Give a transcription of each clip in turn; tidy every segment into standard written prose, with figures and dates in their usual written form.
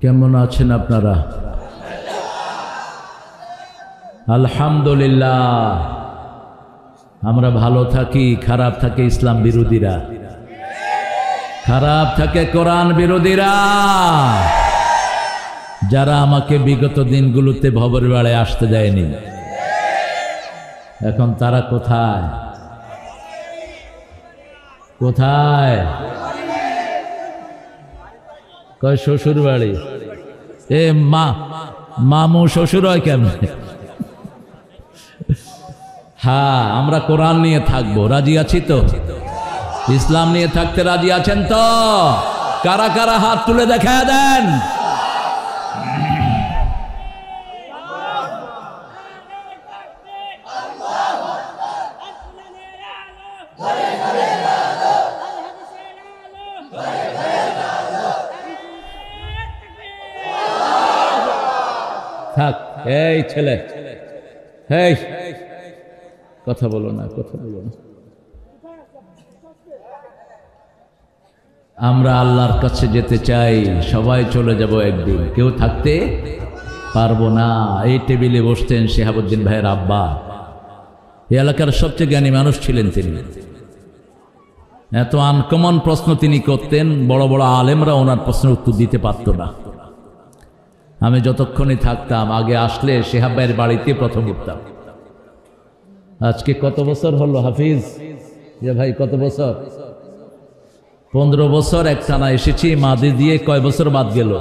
কেমন আছেন আপনারা? আলহামদুলিল্লাহ। আমরা ভালো থাকি, খারাপ থাকে ইসলাম বিরোধীরা, খারাপ থাকে কোরআন বিরোধীরা, যারা আমাকে বিগত দিনগুলোতে ভবর বেড়ায় আসতে দেয়নি। এখন তারা কোথায় কোথায়? কয় শ্বশুর বাড়ি। এ মামু শ্বশুর হয় কেমন? হ্যাঁ, আমরা কোরআন নিয়ে থাকবো, রাজি আছি তো? ইসলাম নিয়ে থাকতে রাজি আছেন তো? কারা কারা হাত তুলে দেখা দেন। থাক, এই ছেলে, এই কথা বলো না, কথা বলো না। আমরা আল্লাহর কাছে যেতে চাই, সবাই চলে যাব একদিন, কেউ থাকতে পারবো না। এই টেবিলে বসতেন শেহাবুদ্দিন ভাইয়ের আব্বা, এই এলাকার সবচেয়ে জ্ঞানী মানুষ ছিলেন তিনি। এত আনকমন প্রশ্ন তিনি করতেন, বড় বড় আলেমরা ওনার প্রশ্নের উত্তর দিতে পারত না। আমি যতক্ষণই থাকতাম, আগে আসলে শেহাব ভাইয়ের বাড়িতে প্রথম উঠতাম। আজকে কত বছর হলো হাফিজ? যে ভাই কত বছর? 15 বছর একটানা এসেছি। মাদি দিয়ে কয় বছর বাদ গেল?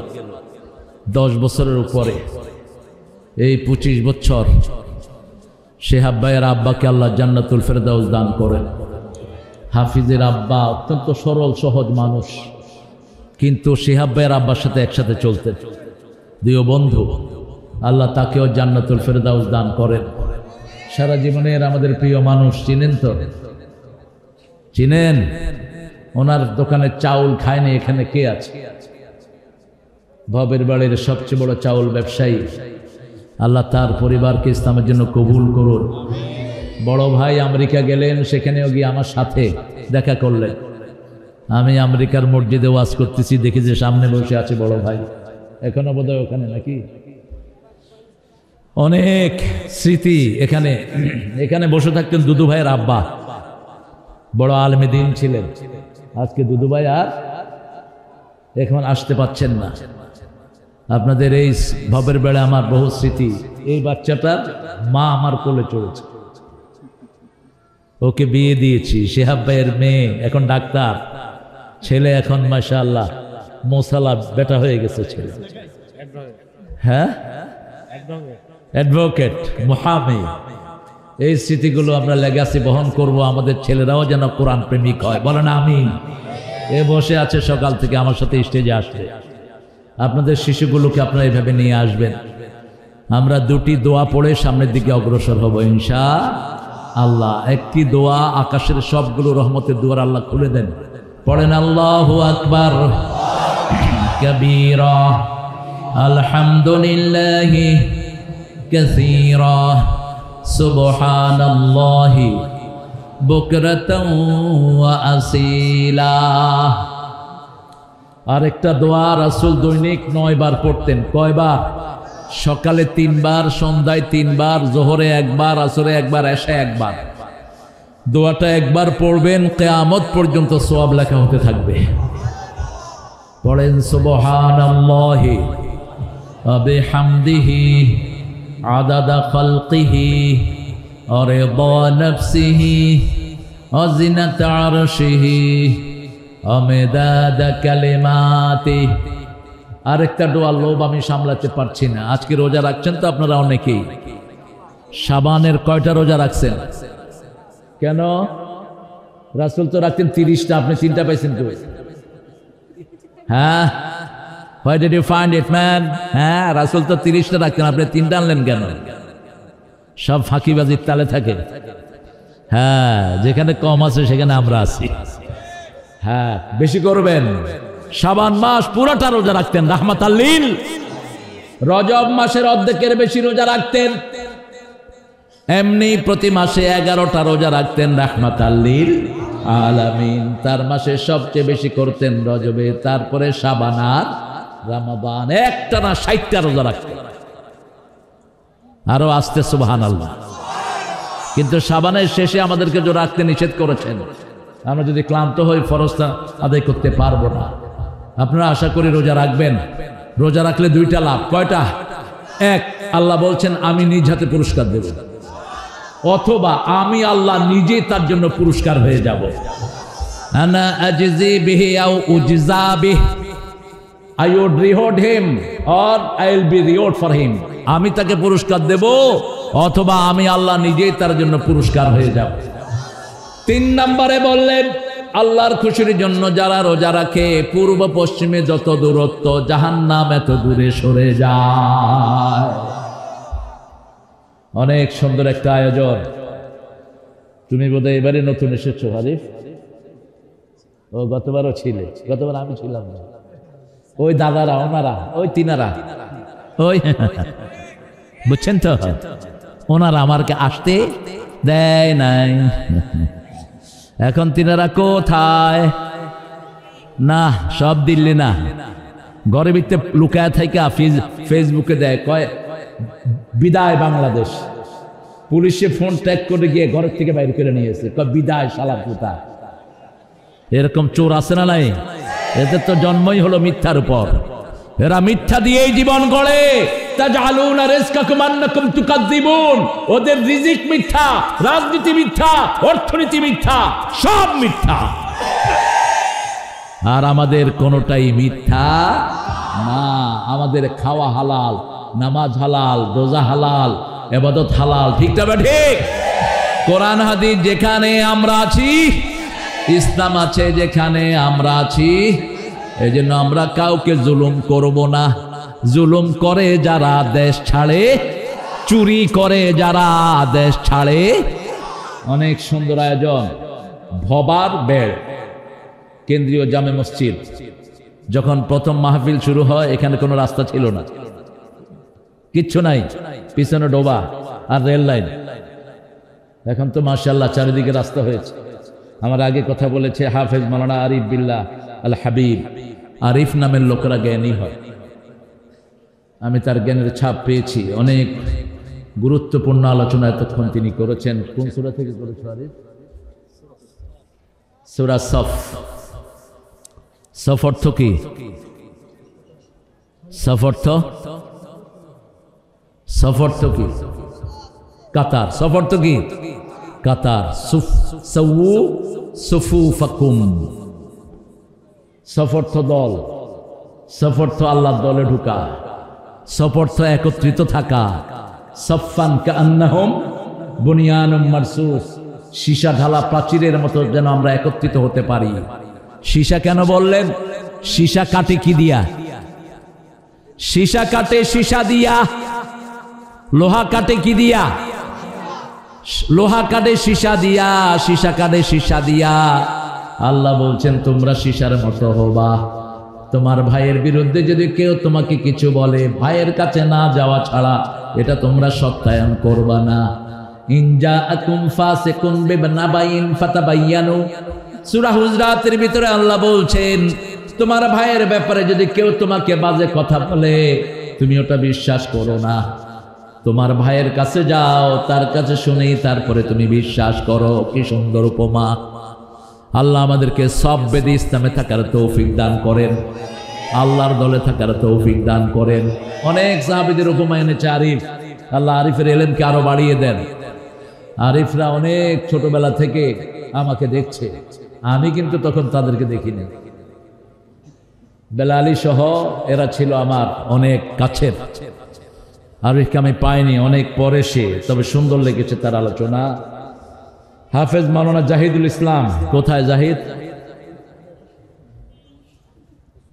10 বছরের উপরে। এই 25 বছর শেহাব ভাইয়ের আব্বাকে আল্লাহ জান্নাতুল ফেরদাউস দান করেন। হাফিজের আব্বা অত্যন্ত সরল সহজ মানুষ, কিন্তু শেহাব ভাইয়ের আব্বার সাথে একসাথে চলতেন, দুই বন্ধু। আল্লাহ তাকেও জান্নাতুল ফেরদাউস দান করেন। সারা জীবনের আমাদের প্রিয় মানুষ, চিনেন তো? চিনেন? ওনার দোকানে চাউল খায়নি এখানে কে আছে? ভবের বাড়ির সবচেয়ে বড় চাউল ব্যবসায়ী। আল্লাহ তার পরিবারকে ইসলামের জন্য কবুল করুন। বড় ভাই আমেরিকা গেলেন, সেখানেও গিয়ে আমার সাথে দেখা করলেন। আমি আমেরিকার মসজিদে ওয়াজ করতেছি, দেখি যে সামনে বসে আছে বড় ভাই, এখনো বোধহয় ওখানে নাকি। অনেক স্মৃতি এখানে। এখানে বসে থাকতেন দুদু ভাইয়ের আব্বা, বড় আলেমে দ্বীন ছিলেন। আজকে দুদু ভাই আর এখন আসতে পাচ্ছেন না। আপনাদের এই ভবের বেড়ে আমার বহু স্মৃতি। এই বাচ্চাটার মা আমার কোলে চড়েছে, ওকে বিয়ে দিয়েছি। শেহাব ভাইয়ের মেয়ে এখন ডাক্তার, ছেলে এখন মাশাআল্লাহ মোসালা বেটা হয়ে গেছে ছেলে। হ্যাঁ, অ্যাডভোকেট, মুহামি। এই স্মৃতিগুলো আমরা লেগাসি বহন করব। আমাদের ছেলেরাও যেন কোরআন প্রেমিক হয়, বলেন আমিন। এ বসে আছে সকাল থেকে আমার সাথে স্টেজে আসবে। আপনাদের শিশুগুলোকে আপনারা এইভাবে নিয়ে আসবেন। আমরা দুটি দোয়া পড়ে সামনের দিকে অগ্রসর হব ইনশাআল্লাহ। একটি দোয়া, আকাশের সবগুলো রহমতের দুয়ার আল্লাহ খুলে দেন। পড়েন আল্লাহু আকবার কাবীরা, আলহামদুলিল্লাহি কাসীরা, সুবহানাল্লাহি বুকরাতাও ওয়া আসীলা। আরেকটা দোয়া রাসূল দৈনিক 9 বার পড়তেন। কয়বার? সকালে 3 বার, সন্ধ্যায় 3 বার, জোহরে 1 বার, আসরে 1 বার, এশায় 1 বার। দোয়াটা একবার পড়বেন, কিয়ামত পর্যন্ত সওয়াব লেখা হতে থাকবে। পড়েন সুবহানাল্লাহি ওয়া বিহামদিহি আদাদা খালকিহি ওয়া রিদা নাফসিহি ওয়া জিনাতা আরশিহি ওয়া মিদাদা কালিমাতিহি। আরেকটা দোয়া লোভ আমি সামলাতে পারছি না। আজকে রোজা রাখছেন তো আপনারা অনেকেই। শাবানের কয়টা রোজা রাখছেন? কেন? রাসূল তো রাখতেন 30টা, আপনি 3টা পাইছেন তো? হ্যাঁ, why did you find it man? হ্যাঁ, রাসূল তো 30টা রাখতেন, আপনি 3টা আনলেন কেন? সব ফাঁকিবাজির তালে থাকে। হ্যাঁ, যেখানে কম আছে সেখানে আমরা আছি। হ্যাঁ, বেশি করবেন। শাবান মাস পুরোটা রোজা রাখতেন রাহমাতাল লিল। রজব মাসের অর্ধেকের বেশি রোজা রাখতেন। এমনি প্রতি মাসে 11টা রোজা রাখতেন রাহমাতাল লিল আলামিন। তার মাসে সবচেয়ে বেশি করতেন রজবে, তারপরে শাবান আর রমাদান একটানা 60টা রোজা রাখতেন, আরো আসতে সুবহানাল্লাহ। কিন্তু শাবানের শেষে আমাদেরকে যে রাখতে নিষেধ করেছেন, আমরা যদি ক্লান্ত হই ফরজটা আদায় করতে পারবো না। আপনারা আশা করি রোজা রাখবেন। রোজা রাখলে 2টা লাভ। কয়টা? এক, আল্লাহ বলছেন আমি নিজ হাতে পুরস্কার দেব, অথবা আমি আল্লাহ নিজেই তার জন্য পুরস্কার হয়ে যাব। আনা আজজি বিহি আও উজজা বিহি, I would reward him or I will be reward for him. আমি তাকে পুরস্কার দেব অথবা আমি আল্লাহ নিজেই তার জন্য পুরস্কার হয়ে যাব। 3 নম্বরে বললেন আল্লাহর খুশির জন্য যারা রোজা রাখে পূর্ব পশ্চিমে যত দূরত্ব জাহান্নাম এত দূরে সরে যায়। অনেক সুন্দর একটা আয়োজন। তুমি বোধহয় এবারে নতুন এসেছো আরিফ? ও গতবারও ছিলে? গতবার আমি ছিলাম না। ওই দাদারা, ওনারা, ওই তিনারা, ওই বুঝছেন তো, ওনারা আমাকে আসতে দেয় নাই। এখন তিনারা কোথায়? না, সব দিল্লি না, ঘরে ভিতরে লুকায় থেকে ফেসবুকে দেয়, কয় বিদায় বাংলাদেশ। পুলিশে ফোন ট্র্যাক করে গিয়ে ঘরের থেকে বাইরে করে নিয়েছে, কয় বিদায় শালা পুতা। এরকম চোর আছে না নাই? এদের তো জন্মই হলো মিথ্যার উপর। এরা মিথ্যা দিয়েই জীবন গড়ে। তাজআলুনা রিজকাকুম আন্নাকুম তুকাযযিবুন। ওদের রিজিক মিথ্যা, রাজনীতি মিথ্যা, অর্থনীতি মিথ্যা, সব মিথ্যা। আর আমাদের কোনোটাই মিথ্যা না। আমাদের খাওয়া হালাল, নামাজ হালাল, রোজা হালাল, ইবাদত হালাল। ঠিক না ঠিক? কোরআন হাদিস যেখানে আমরা আছি, ইসলাম আছে যেখানে আমরা আছি, এই জন্য আমরা কাউকে জুলুম করব না। জুলুম করে যারা দেশ ছাড়ে, চুরি করে যারা দেশ ছাড়ে। অনেক সুন্দর আয়োজন। ভবার বেড়, কেন্দ্রীয় জামে মসজিদ। যখন প্রথম মাহফিল শুরু হয় এখানে কোনো রাস্তা ছিল না, কিচ্ছু নাই, পিছনে ডোবা আর রেল লাইন। এখন তো মাশাআল্লাহ চারিদিকে রাস্তা হয়েছে। আমার আগে কথা বলেছে হাফেজ মাওলানা আরিফ বিল্লাহ আল হাবিব। আরিফ নামের লোকেরা জ্ঞানী হয়। আমি তার জ্ঞানের ছাপ পেয়েছি। অনেক গুরুত্বপূর্ণ আলোচনা এতক্ষণ তিনি করেছেন। কোন সূরা থেকে করেছেন আরিফ? সূরা সফ। সফ অর্থ কি? সফ অর্থ কি? কাতার। সফ অর্থ কি? কাতার। সাউ সুফুফাকুম। সফ অর্থ দল। সফ অর্থ আল্লাহর দলে ঢুকা। সফ অর্থ একত্রিত থাকা। সফান কান্নাহুম বুনিয়ানুম মারসুস। সীসা ঢালা প্রাচীরের মতো যেন আমরা একত্রিত হতে পারি। সীসা কেন বললেন? সীসা কাটে কি দিয়া? সীসা কাটে সীসা দিয়া। লোহা কাটে কি দিয়া? লোহা কাটে সীসা দিয়া। সীসা কাটে সীসা দিয়া। আল্লাহ বলছেন তোমরা সীসার মতো হবা। তোমার ভাইয়ের বিরুদ্ধে যদি কেউ তোমাকে কিছু বলে, ভাইয়ের কাছে না যাওয়া ছাড়া এটা তোমরা সত্যায়ন করবা না। ইনজাআকুম ফাসিকুন বিনাবাইন ফাতাবায়ানু। সূরা হুজরাতের ভিতরে আল্লাহ বলছেন তোমার ভাইয়ের ব্যাপারে যদি কেউ তোমাকে বাজে কথা বলে তুমি ওটা বিশ্বাস করো না। তোমার ভাইয়ের কাছে যাও, তার কাছে শুনেই তারপরে তুমি বিশ্বাস করো। কি সুন্দর উপমা! আল্লাহ আমাদেরকে সব বেদে ইসলামে থাকার তৌফিক দান করেন, আল্লাহর দলে থাকার তৌফিক দান করেন। অনেক সাহাবীদের উপমা এনেছে আরিফ। আল্লাহ আরিফের এলেমকে আরো বাড়িয়ে দেন। আরিফরা অনেক ছোটবেলা থেকে আমাকে দেখছে, আমি কিন্তু তখন তাদেরকে দেখিনি। বেলালি সহ এরা ছিল আমার অনেক কাছের। আরিফকে আমি পাইনি, অনেক পরে সে, তবে সুন্দর লেগেছে তার আলোচনা। হাফেজ মাওলানা জাহিদুল ইসলাম। কোথায় জাহিদ?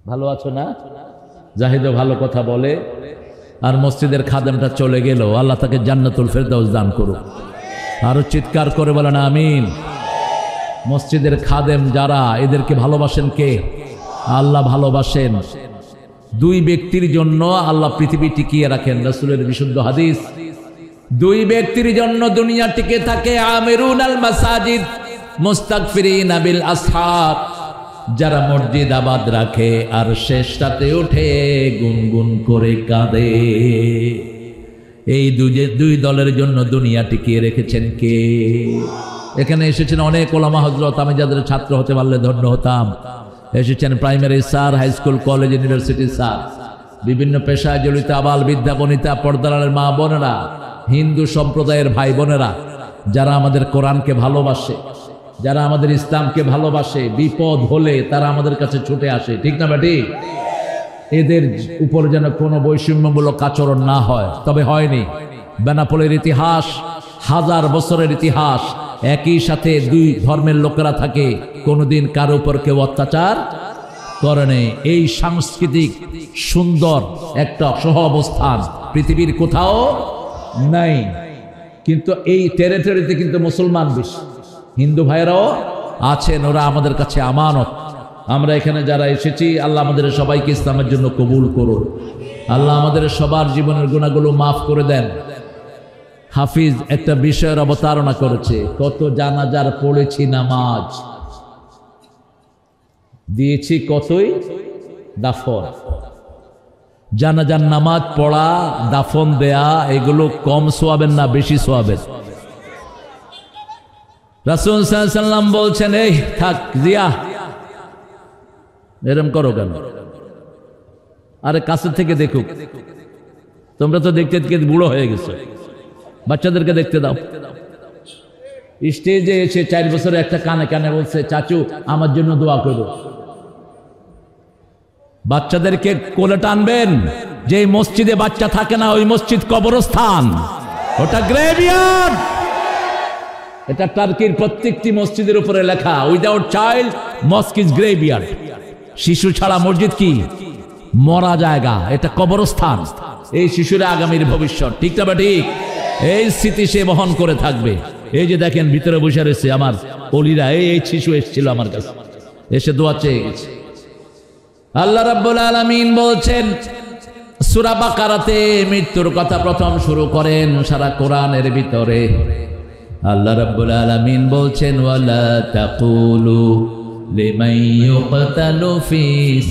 ভালো আছো না? জাহিদও ভালো কথা বলে। আর মসজিদের খাদেমটা চলে গেল, আল্লাহ তাকে জান্নাতুল ফেরদাউস দান করুক। আরো চিৎকার করে বলেন আমিন। মসজিদের খাদেম যারা, এদেরকে ভালোবাসেন কে? আল্লাহ ভালোবাসেন। দুই ব্যক্তির জন্য আল্লাহ পৃথিবী টিকিয়ে রাখেন। রাসূলের বিশুদ্ধ হাদিস, দুই ব্যক্তির জন্য দুনিয়া টিকে থাকে। আমিরুন আল মাসাজিদ মুস্তাগফিরিন বিল আসহার। যারা মসজিদ আবাদ রাখে আর শেষটাতে উঠে গুনগুন করে কাঁদে। এই দুই দলের জন্য দুনিয়া টিকিয়ে রেখেছেন কে? এখানে এসেছেন অনেক ওলামা হযরত, আমি যাদের ছাত্র হতে পারলে ধন্য হতাম। এসেছেন primary sir, high school, college, university sir, বিভিন্ন পেশায় জড়িত আবাল বিদ্যা বনিতা, পর্দারের মা বোনেরা, হিন্দু সম্প্রদায়ের ভাই বোনেরা, যারা আমাদের কোরআনকে ভালোবাসে, যারা আমাদের ইসলামকে ভালোবাসে, বিপদ হলে তারা আমাদের কাছে ছুটে আসে, ঠিক না বেটি? এদের উপর যেন কোনো বৈষম্যমূলক আচরণ না হয়। তবে হয়নি। বেনাপোলের ইতিহাস, 1000 বছরের ইতিহাস, একই সাথে দুই ধর্মের লোকেরা থাকে, কোনোদিন কারো উপর কেউ অত্যাচার করে নেই। এই সাংস্কৃতিক সুন্দর একটা সহ অবস্থান পৃথিবীর কোথাও নাই। কিন্তু এই টেরিটরিতে কিন্তু মুসলমান বেশি, হিন্দু ভাইয়েরাও আছেন, ওরা আমাদের কাছে আমানত। আমরা এখানে যারা এসেছি, আল্লাহ আমাদের সবাইকে ইসলামের জন্য কবুল করুন। আল্লাহ আমাদের সবার জীবনের গুনাহগুলো মাফ করে দেন। হাফিজ একটা বিষয়ের অবতারণা করেছে, কত জানাজার পড়েছি নামাজ, দিয়েছি কতই দাফন। জানাজার নামাজ পড়া, দাফন দেয়া, এগুলো কম সোয়াবেন না বেশি সোয়াবেন? রাসূল সাল্লাল্লাহু আলাইহি ওয়াসাল্লাম বলছেন, এই থাক জিয়া, এরম করো কেন? আরে কাছে থেকে দেখুক, তোমরা তো দেখতে দেখতে বুড়ো হয়ে গেছো, বাচ্চাদেরকে দেখতে দাও। স্টেজে এসে 4 বছরে একটা কানে কানে বলছে, চাচু আমার জন্য দোয়া করো। বাচ্চাদেরকে কোলে টানবেন। যে মসজিদে বাচ্চা থাকে না, ওই মসজিদ কবরস্থান, ওটা গ্রেভইয়ার্ড। এটা টার্কির প্রত্যেকটি মসজিদের উপরে লেখা, উইদাউট চাইল্ড মস্ক ইজ গ্রেভইয়ার্ড। শিশু ছাড়া মসজিদ কি? মরা জায়গা, এটা কবরস্থান। এই শিশুরা আগামীর ভবিষ্যৎ, ঠিক না ঠিক? এই স্মৃতি সে বহন করে থাকবে। এই যে দেখেন ভিতরে বসে রয়েছে আমার অলিরা, এই শিশু এসেছিল আমার কাছে, এসে দোয়া চেয়ে গেছে। আল্লাহ রাব্বুল আলামিন বলছেন সূরা বাকারাতে, মৃত্যুর কথা প্রথম শুরু করেন সারা কোরআনের ভিতরে। আল্লাহ রাব্বুল আলামিন বলছেন, ওয়ালা তাকুলু লিমান ইউকতালু ফি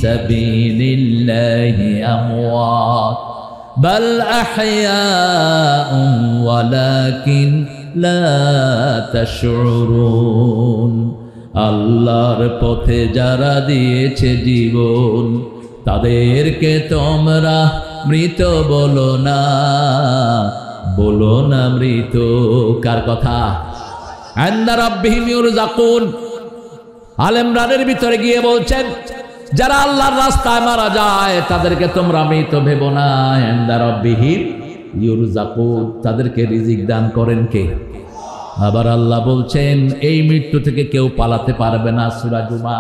সাবিলিল্লাহি আমওয়াত বাল আহইয়াউন ওয়ালাকিন লা তাশউরুন। আল্লাহর পথে যারা দিয়েছে জীবন, তাদেরকে তোমরা মৃত বলো না, বলো না মৃত। কার কথা? ইনদা রাব্বিহিম ইউরযাকুন। আলে ইমরানের ভিতরে গিয়ে বলছেন, যারা আল্লাহর রাস্তায় মারা যায় তাদেরকে তোমরা মৃত ভেবো না। ইনদা রাব্বিহিম ইউরযাকুন, তাদেরকে রিজিক দান করেন কে? আবার আল্লাহ বলছেন, এই মৃত্যু থেকে কেউ পালাতে পারবে না। সূরা জুমা,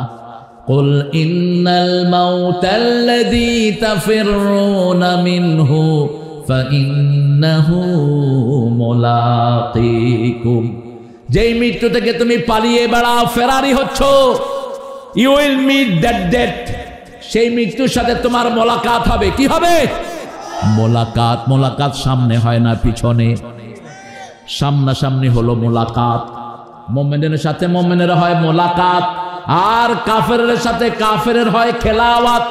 কুল ইন্নাল মাউতাল্লাযী তাফিররুনা মিনহু ফাইন্নাহু মুলাকীকুম। যেই মৃত্যু থেকে তুমি পালিয়ে বেড়াও, ফেরারি হচ্ছ, you will meet that death. সেই মৃত্যুর সাথে তোমার মোলাকাত হবে। কি হবে? মোলাকাত। মোলাকাত সামনে হয় না, পিছনে। সামনাসামনি হলো মোলাকাত। মুমিনের সাথে মুমিনের হয় মোলাকাত, আর কাফেরের সাথে কাফেরের হয় খেলাওয়াত।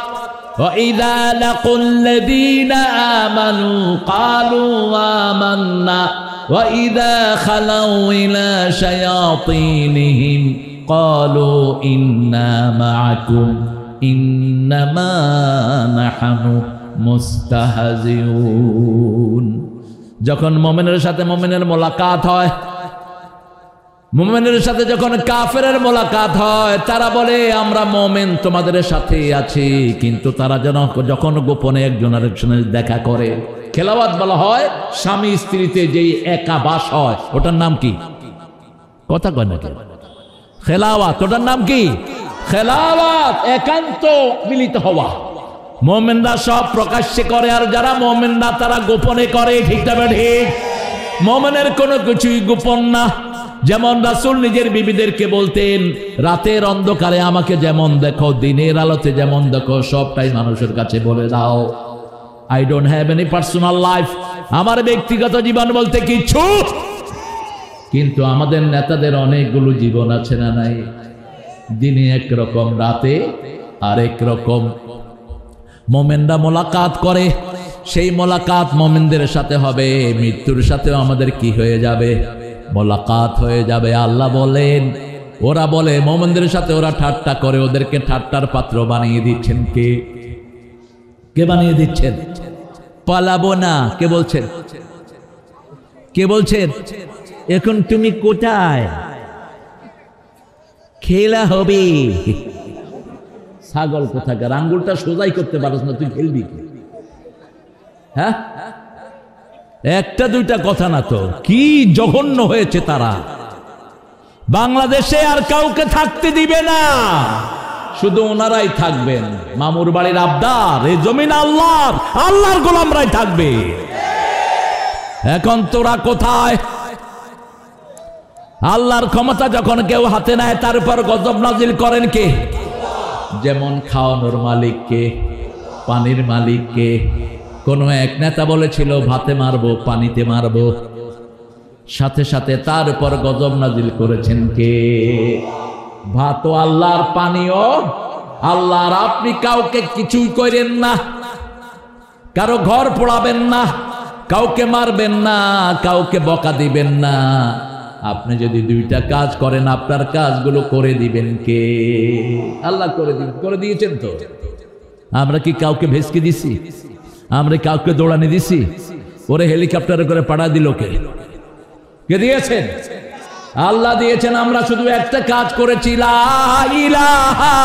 وَإِذَا لَقُوا الَّذِينَ آمَنُوا قَالُوا آمَنَّا وَإِذَا خَلَوْا إِلَى شَيَاطِينِهِمْ قَالُوا إِنَّا مَعَكُمْ إِنَّمَا نَحْنُ مُسْتَهْزِئُونَ। যখন মুমিনের সাথে মুমিনের মোলাকাত হয়, মুমিনের সাথে যখন কাফেরের মোলাকাত হয়, তারা বলে আমরা মুমিন তোমাদের সাথে আছি, কিন্তু তারা যখন গোপনে একজন আরেকজনের দেখা করে, খেলাওয়াত বলা হয়। স্বামী স্ত্রীতে যেই একাবাস হয়, ওটার নাম কি? কথা কয় না কেন? খেলাওয়াত। ওটার নাম কি? খেলাওয়াত, একান্ত মিলিত হওয়া। মুমিনরা সব প্রকাশ্যে করে, আর যারা মুমিন না তারা গোপনে করে, ঠিক না ঠিক? মুমিনের কোনো কিছুই গোপন না। যেমন রাসূল নিজের বিবিদেরকে বলতেন, রাতের অন্ধকারে আমাকে যেমন দেখো, দিনের আলোতে যেমন দেখো, সবটাই মানুষের কাছে বলে দাও। I don't have any personal life. আমার ব্যক্তিগত জীবন বলতে কিচ্ছু। কিন্তু আমাদের নেতাদের অনেকগুলো জীবন আছে না নাই? দিনে একরকম, রাতে আরেক রকম। মোমেনরা মোলাকাত করে, সেই মোলাকাত মোমেনদের সাথে হবে, মৃত্যুর সাথেও আমাদের কি হয়ে যাবে? মোলাকাত হয়ে যাবে। আল্লাহ বলেন, ওরা বলে মোমেনদের সাথে ওরা ঠাট্টা করে, ওদেরকে ঠাট্টার পাত্র বানিয়ে দিচ্ছেন কে? কে বানিয়ে দিচ্ছেন? পালাবো না। কে বলছেন? কে বলছেন? এখন তুমি কোথায়? খেলা হবে। ছাগল কোথাকার, আঙ্গুলটা সোজাই করতে পারছ না, তুই খেলবি কি? হ্যাঁ, একটা দুইটা কথা না তো, কি জঘন্য হয়েছে তারা। বাংলাদেশে আর কাউকে থাকতে দিবে না, শুধু ওনারাই থাকবেন। মামুর বাড়ির আবদার, এই জমিন আল্লাহর, আল্লাহর গোলামরাই থাকবে। এখন তোরা কোথায়? আল্লাহর ক্ষমতা যখন কেউ হাতে নেয়, তার উপর গজব নাজিল করেন কে? যেমন খাওয়ানোর মালিক কে? পানির মালিক কে? কোন এক নেতা বলেছিল ভাতে মারবো, পানিতে মারবো, সাথে সাথে তার উপর গজব নাজিল করেছেন কে? ভাতও আল্লাহর, পানিও আল্লাহর। আপনি কাউকে কিছুই করেন না, কারো ঘর পোড়াবেন না, কাউকে মারবেন না, কাউকে বকা দিবেন না। আপনি যদি দুইটা কাজ করেন, আপনার কাজগুলো করে দিবেন কে? আল্লাহ করে দিবেন। করে দিয়েছেন তো। আমরা কি কাউকে ভেসকে দিছি? আমরা কাউকে দৌড়ানি দিছি? ওরে হেলিকপ্টারে করে পাঠা দিল কে? কে দিয়েছেন? আল্লাহ দিয়েছেন। আমরা শুধু একটা কাজ করেছি, লা ইলাহা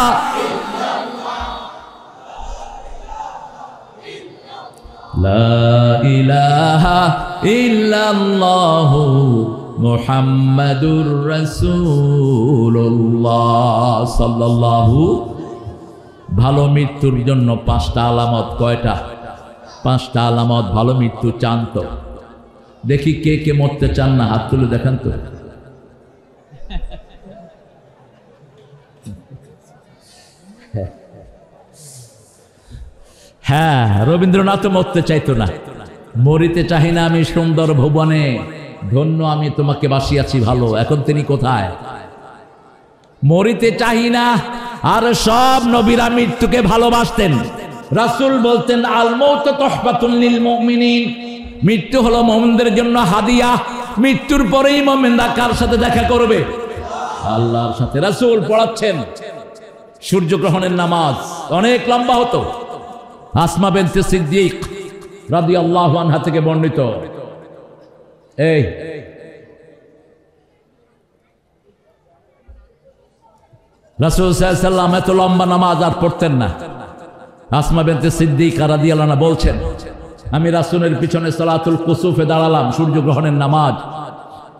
ইল্লাল্লাহু মুহাম্মাদুর রাসূলুল্লাহ সাল্লাল্লাহু। ভালো মৃত্যুর জন্য 5টা আলামত। কয়টা? 5টা আলামত। ভালো মৃত্যু চান তো? দেখি কে কে মরতে চান না, হাত তুলে দেখান তো। হ্যাঁ, রবীন্দ্রনাথ মরতে চাইতো না। মরিতে চাহি না আমি সুন্দর ভুবনে, ধন্য আমি তোমাকে বাসিয়াছি ভালো। এখন তিনি কোথায়? মরিতে চাহি না। আর সব নবীরা মৃত্যুকে ভালোবাসতেন। রাসূল বলতেন, আল মাউতু তুহফাতুন লিল মুমিনিন, মৃত্যু হলো মুমিনদের জন্য হাদিয়া। মৃত্যুর পরেই মুমিনরা কার সাথে দেখা করবে? আল্লাহর সাথে। রাসূল পড়াচ্ছেন সূর্যগ্রহণের নামাজ, অনেক লম্বা হতো। আসমা বিনতে সিদ্দিক রাদিয়াল্লাহু আনহা থেকে বর্ণিত। এই রাসূল সাল্লাল্লাহু আলাইহি ওয়াসাল্লাম এত লম্বা নামাজ আর পড়তেন না। আসমা বিনতে সিদ্দিক রাদিয়াল্লাহু আনহা বলছেন, আমি রাসূলের পিছনে সালাতুল কুসুফে দাঁড়ালাম, সূর্যগ্রহণের নামাজ।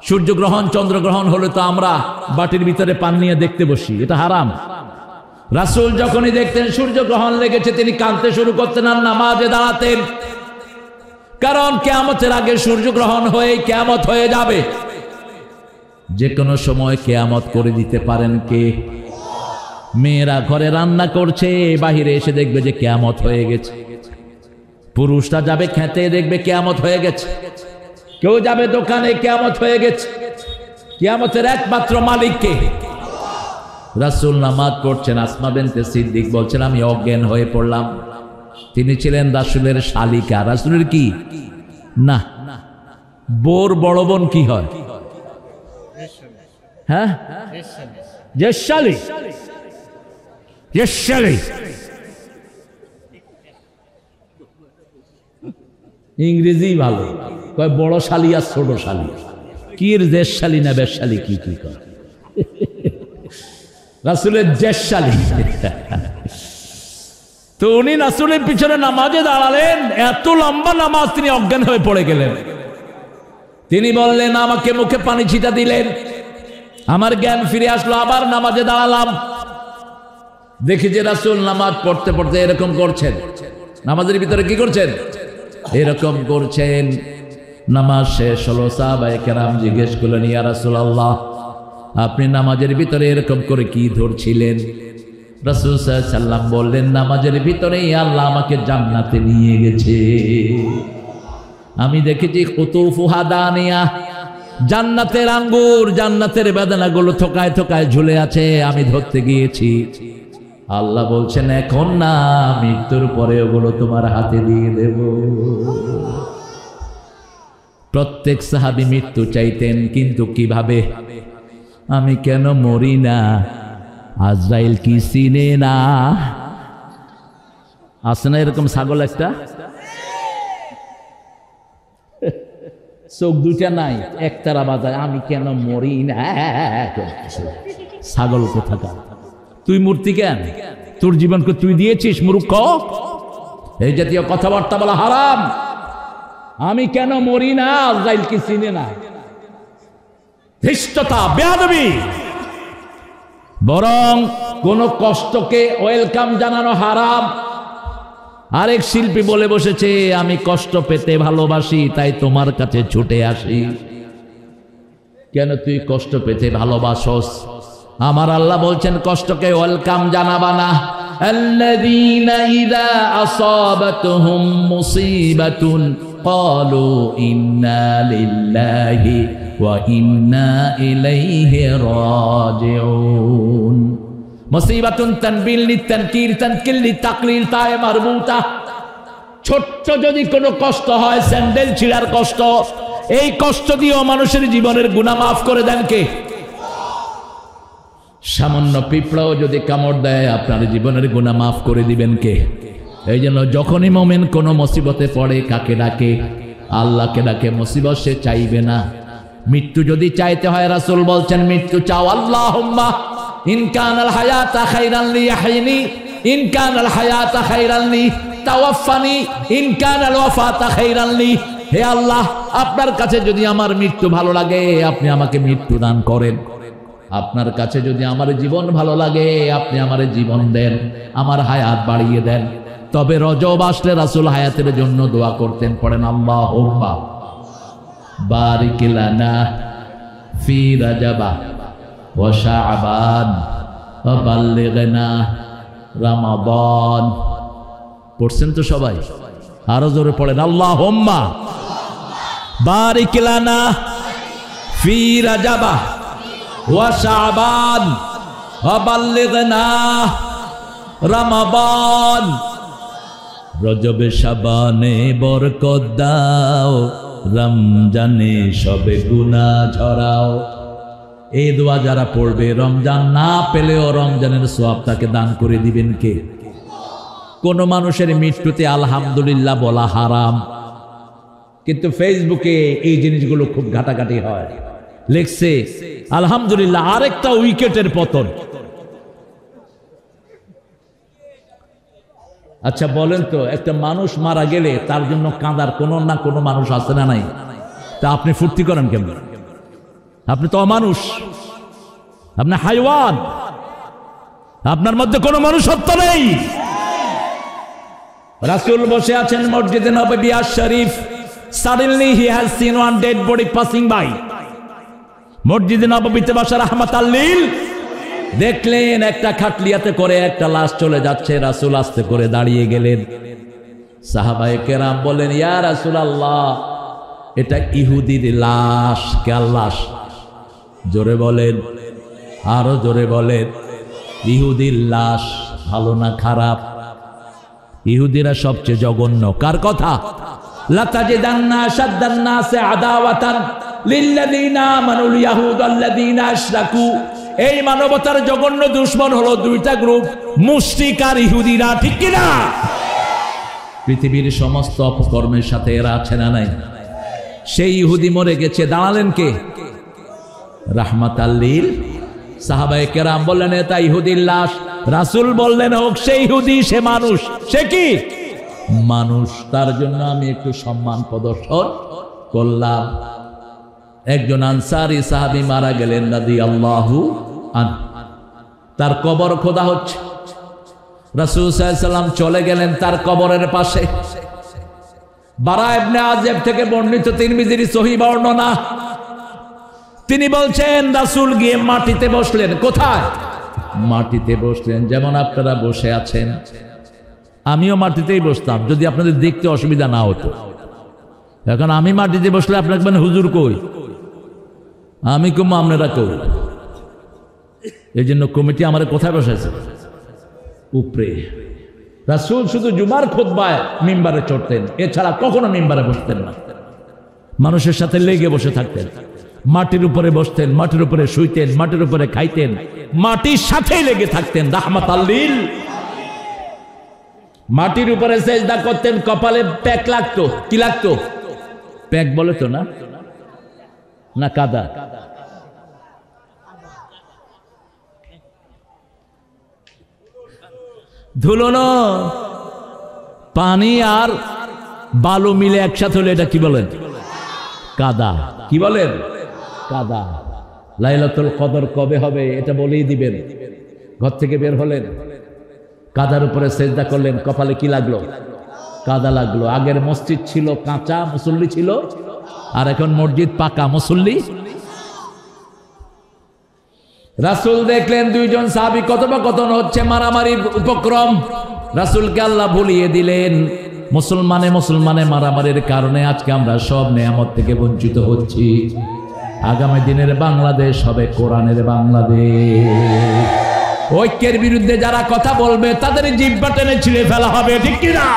সূর্যগ্রহণ চন্দ্রগ্রহণ হলে তো আমরা বাটির ভিতরে পান নিয়ে দেখতে বসি, এটা হারাম। রাসূল যখনই দেখতেন সূর্যগ্রহণ লেগেছে, তিনি কাঁদতে শুরু করতেন আর নামাজে দাঁড়াতেন। কারণ কিয়ামতের আগে সূর্যগ্রহণ হয়ে কিয়ামত হয়ে যাবে। যে কোনো সময় কিয়ামত করে দিতে পারেন কে? মেয়েরা ঘরে রান্না করছে, বাহিরে এসে দেখবে যে কিয়ামত হয়ে গেছে। পুরুষরা যাবে খেতে, দেখবে কিয়ামত হয়ে গেছে। কেউ যাবে দোকানে, কিয়ামত হয়ে গেছে। কিয়ামতের একমাত্র মালিক কে? রাসূল নামাজ পড়ছেন, আসমা বিনতে সিদ্দিক বলছেন, আমি অজ্ঞান হয়ে পড়লাম। তিনি ছিলেন রাসূলের শালিকা। রাসূলের কি না, বোর বড় বোন কি হয়? হ্যাঁ, জেশালি। জেশালি ইংরেজি ভালো কয়, বড় শালি আর ছোট শালি। কি জেশালি না বেশালি কি কি কয়? রাসূলের জেশালি। তো উনি রাসূলের পিছনে নামাজে দাঁড়ালেন, এত লম্বা নামাজ, তিনি অজ্ঞান হয়ে পড়ে গেলেন। তিনি বললেন, আমাকে মুখে পানি ছিটা দিলেন, আমার জ্ঞান ফিরে আসলো। আবার নামাজে দাঁড়ালাম, দেখি যে রাসূল নামাজ পড়তে পড়তে এরকম করছেন। নামাজের ভিতরে কি করছেন? এরকম করছেন। নামাজ শেষ হলো, সাহাবায়ে কেরাম জিজ্ঞেস করলেন, ইয়া রাসূলুল্লাহ, আপনি নামাজের ভিতরে এরকম করে কি ধরছিলেন? রাসূল সাল্লাল্লাহু আলাইহি ওয়াসাল্লাম বললেন, নামাজের ভিতরেই আল্লাহ আমাকে জান্নাতে নিয়ে গেছে। আমি দেখেছি কুতুফুহা দানিয়া, জান্নাতের আঙ্গুর, জান্নাতের বেদানাগুলো থোকায় থোকায় ঝুলে আছে, আমি ধরতে গিয়েছি। আল্লাহ বলছেন এখন না, মৃত্যুর পরে ওগুলো তোমার হাতে দিয়ে দেব। প্রত্যেক সাহাবী মৃত্যু চাইতেন, কিন্তু কিভাবে? আমি কেন মরি না? আজরাইল কি চিনে না? আছে না এরকম ছাগল একটা, চোখ দুইটা নাই, একতারা বাজায়, আমি কেন মরি না। ছাগল কোথাকার, তুই মূর্তি কেন? তোর জীবনকে তুই দিয়েছিস মূর্খ। এই জাতীয় কথাবার্তা বলা হারাম। আমি কেন মরি না, আজরাইল কি চিনে না, ধৃষ্টতা, বেয়াদবি। বরং কোন কষ্টকে ওয়েলকাম জানানো হারাম। আরেক শিল্পী বলে বসেছে, আমি কষ্ট পেতে ভালোবাসি, তাই তোমার কাছে ছুটে আসি। কেন তুই কষ্ট পেতে ভালোবাসস? আমার আল্লাহ বলছেন কষ্টকে ওয়েলকাম জানাবা না। আল্লাযীনা ইযা আসাবাতুহুম মুসিবাতুন ক্বালু ইন্না লিল্লাহি ওয়া ইন্না ইলাইহি রাজিউন। মুসিবাতুন তানবিল লিতানকির, তানকিল লিতাকলিল, তায়ে মারবুতা। ছোট্ট যদি কোনো কষ্ট হয়, স্যান্ডেল ছিঁড়ার কষ্ট, এই কষ্ট দিয়েও মানুষের জীবনের গুনাহ মাফ করে দেন কে? সামান্য পিঁপড়াও যদি কামড় দেয়, আপনার জীবনের গুনাহ মাফ করে দিবেন কে? এই জন্য যখনই মুমিন কোনো মুসিবতে পড়ে, কাকে ডাকে? আল্লাহকে ডাকে। মুসিবত সে চাইবে না। মৃত্যু যদি চাইতে হয়, রাসূল বলছেন মৃত্যু চাও, আল্লাহুম্মা ইন কানাল হায়াতা খায়রান লি ইয়াহইনি, ইন কানাল হায়াতা খায়রান লি তাওয়াফানি, ইন কানাল ওয়াফাতা খায়রান লি। হে আল্লাহ, আপনার কাছে যদি আমার মৃত্যু ভালো লাগে, আপনি আমাকে মৃত্যু দান করেন। আপনার কাছে যদি আমার জীবন ভালো লাগে, আপনি আমার জীবন দেন, আমার হায়াত বাড়িয়ে দেন। তবে রজব আসলে রাসূল হায়াতের জন্য দোয়া করতেন, পড়েন আল্লাহুম্মা বারিক লানা ফি রাজাবা ওয়া শাবান ওয়া বাল্লিগনা রমাদান। পড়ছেন তো সবাই? আরো জোরে পড়েন আল্লাহুম্মা বারিক লানা ফি রাজাবা ওয়া শাবান ওয়া বাল্লিগনা রমাদান। রজবে শাবানে বরকত দাও, রমজানে সবে গুনাহ ঝরাও। এই দোয়া যারা পড়বে, রমজান না পেলেও রমজানের সওয়াব তাকে দান করে দিবেন কে? কোন মানুষের মৃত্যুতে আলহামদুলিল্লাহ বলা হারাম, কিন্তু ফেসবুকে এই জিনিসগুলো খুব ঘাটাঘাটি হয়। লিখছে আলহামদুলিল্লাহ আরেকটা উইকেটের পতন। আচ্ছা বলেন তো, একটা মানুষ মারা গেলে তার জন্য কাঁদার কোনো না কোনো মানুষ আছে না নাই? তা আপনি ফুর্তি করেন কেন? আপনি তো অমানুষ, আপনি হাইওয়ান, আপনার মধ্যে কোনো মনুষ্যত্ব নেই। রাসূল বসে আছেন মসজিদে নববী শরীফ। Suddenly he has seen one dead body passing by. মসজিদে নববীতে বসা রাহমাতাল লিল দেখলেন একটা খাটলিয়াতে করে একটা লাশ চলে যাচ্ছে। রাসূল আস্তে করে দাঁড়িয়ে গেলেন। সাহাবায়ে কেরাম বলেন, ইয়া রাসূলুল্লাহ, এটা ইহুদির লাশ। কার লাশ? জোরে বলেন, আরো জোরে বলেন। ইহুদির লাশ। ভালো না খারাপ? ইহুদিরা সবচেয়ে জঘন্য। কার কথা? লাতাজিদান্না আশাদ্দান নাসি আদাওয়াতান লিল্লাযিনা আমানুল ইয়াহুদ আল্লাযিনা আশরাকু। এই মানবতার জঘন্য দুশমন হলো দুইটা গ্রুপ, মুশরিক আর ইহুদিরা। ঠিক কি না? পৃথিবীর সমস্ত অপকর্মের সাথে এরা আছে না নাই? সেই ইহুদি মরে গেছে, দাঁড়ালেন কে? রাহমাতাল লিল। সাহাবায়ে কেরাম বললেন, এটা ইহুদির লাশ। রাসূল বললেন, হোক সে ইহুদি, সে মানুষ। সে কি? মানুষ। তার জন্য আমি একটু সম্মান প্রদর্শন করলাম। একজন আনসারী সাহাবী মারা গেলেন রাদিয়াল্লাহু আনহু, তার কবর খোদা হচ্ছে। রাসূল সাল্লাল্লাহু আলাইহি সাল্লাম চলে গেলেন তার কবরের পাশে। বারা ইবনে আযিব থেকে বর্ণিত তিরমিজির সহিহ বর্ণনা, তিনি বলছেন রাসূল গিয়ে মাটিতে বসলেন। কোথায়? মাটিতে বসলেন, যেমন আপনারা বসে আছেন। আমিও মাটিতেই বসতাম যদি আপনাদের দেখতে অসুবিধা না হতো। এখন আমি মাটিতে বসলে আপনাকে বলেন, হুজুর কই? আমি কম আপনারা কেউ। এই জন্য কমিটি আমার কোথায় বসাইছে? উপরে। রাসূল শুধু জুমার খুতবায় মিম্বারে চড়তেন, এছাড়া কখনো মিম্বারে বসতেন না। মানুষের সাথে লেগে বসে থাকতেন, মাটির উপরে বসতেন, মাটির উপরে শুইতেন, মাটির উপরে খাইতেন, মাটির সাথে লেগে থাকতেন। রাহমাতাল লিল। মাটির উপরে সেজদা করতেন, কপালে প্যাক লাগতো। কি লাগতো? প্যাক বলে তো না, না কাদা? ধুলো না, পানি আর বালু মিলে একসাথে হলে এটা কি বলেন? কাদা। কি বলেন? কাদা। লাইলাতুল কদর কবে হবে এটা বলেই দিবেন। ঘর থেকে বের হলেন, কাদার উপরে সেজদা করলেন, কপালে কি লাগলো? কাদা লাগলো। আগের মসজিদ ছিল কাঁচা, মুসল্লি ছিল, আর এখন মসজিদ পাকা, মুসল্লি। রাসূল দেখলেন দুইজন সাহাবী কথোপকথন হচ্ছে, মারামারির উপক্রম। রাসূলকে আল্লাহ ভুলিয়ে দিলেন। মুসলমানে মারামারির কারণে আজকে আমরা সব নেয়ামত থেকে বঞ্চিত হচ্ছি। আগামী দিনের বাংলাদেশ হবে কোরআনের বাংলাদেশ। ঐক্যের বিরুদ্ধে যারা কথা বলবে তাদের জিহ্বা টেনে ছিঁড়ে ফেলা হবে, ঠিক কিনা?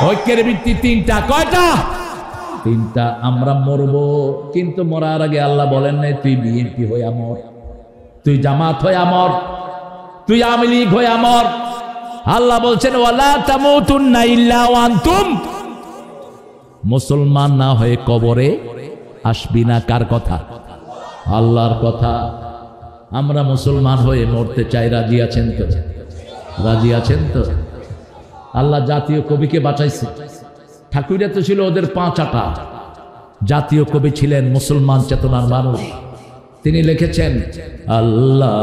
ঐক্যের ভিত্তি তিনটা। কয়টা? তিনটা। আমরা মরবো, কিন্তু মরার আগে আল্লাহ বলেন নাই তুই বিএনপি হয়ে মর, তুই জামাত হয়ে মর, তুই আওয়ামী লীগ হয়ে মর। আল্লাহ বলছেন ওয়ালা তামুতুন্না ইল্লা ওয়া আনতুম। মুসলমান না হয়ে কবরে আসবি না। কার কথা? আল্লাহর কথা। আমরা মুসলমান হয়ে মরতে চাই। রাজি আছেন তো? রাজি আছেন তো? আল্লাহ জাতীয় কবিকে বাঁচাইছে। ঠাকুরিয়া তো ছিল ওদের 5 আটা। জাতীয় কবি ছিলেন মুসলমান চেতনার মানুষ। তিনি লিখেছেন, আল্লাহ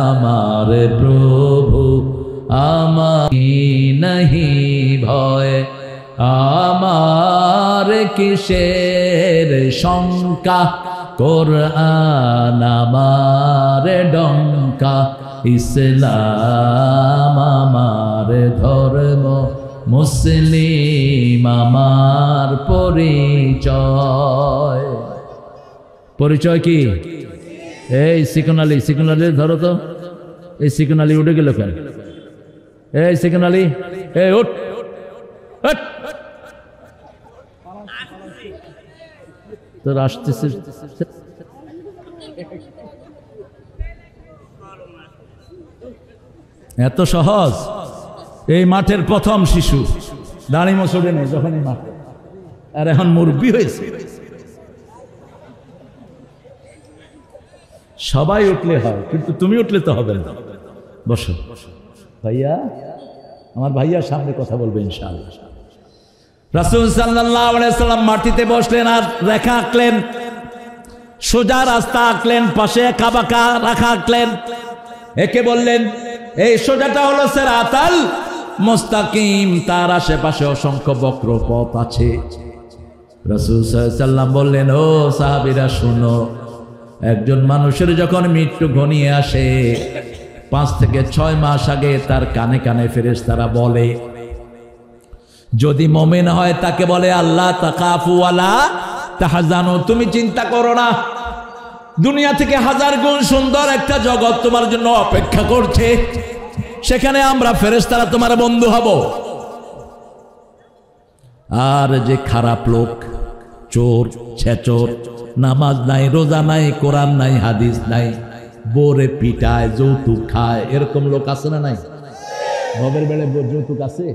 আমার প্রভু, আমার নাহি ভয়, আমার কিসের শঙ্কা, কোরআন আমার ডঙ্কা, ইসলাম আমার ধর্ম, মুসলিম আমার পরিচয়। পরিচয় কি? এই সিকন আলী, সিকন আলী ধরো তো। এই সিকন আলী উঠে গেল কেন? এই সিকন আলী, এই উঠ। তোর আসতেছে এত সহজ? এই মাঠের প্রথম শিশু, দাঁড়ি মোছড়ে নেই যখনই মাঠে, আর এখন মুরব্বী হয়েছে। সবাই উঠলে হয়, কিন্তু তুমি উঠলে তো হবে না। বসো ভাইয়া, আমার ভাইয়ার সামনে কথা বলবে ইনশাআল্লাহ। রাসূল সাল্লাল্লাহু আলাইহি ওয়াসাল্লাম মাটিতে বসলেন আর রেখা আঁকলেন, সোজা রাস্তা আঁকলেন, পাশে কাবাকা রাখা আঁকলেন। একে বললেন এই সোজাটা হলো সিরাতাল মুস্তাকিম, তার আশেপাশে অসংখ্য বক্র পথ আছে। রাসূল সাল্লাল্লাহু আলাইহি ওয়াসাল্লাম বললেন, ও সাহাবীরা শুনো, একজন মানুষের যখন মৃত্যু ঘনিয়ে আসে 5 থেকে 6 মাস আগে তার কানে কানে ফেরেশতারা বলে, যদি মুমিন হয় তাকে বলে আল্লাহ তাকাফু ওয়ালা তাহজানু, তুমি চিন্তা করো না, দুনিয়া থেকে 1000 গুণ সুন্দর একটা জগৎ তোমার জন্য অপেক্ষা করছে, সেখানে আমরা ফেরেশতারা তোমার বন্ধু হব। আর যে খারাপ লোক, চোর, ছেচর, নামাজ নাই, রোজা নাই, কোরআন নাই, হাদিস নাই, বোরে পিটায়, যৌতুক খায়, এরকম লোক আছে না নাই? ভবের বেড়ে যৌতুক আছে?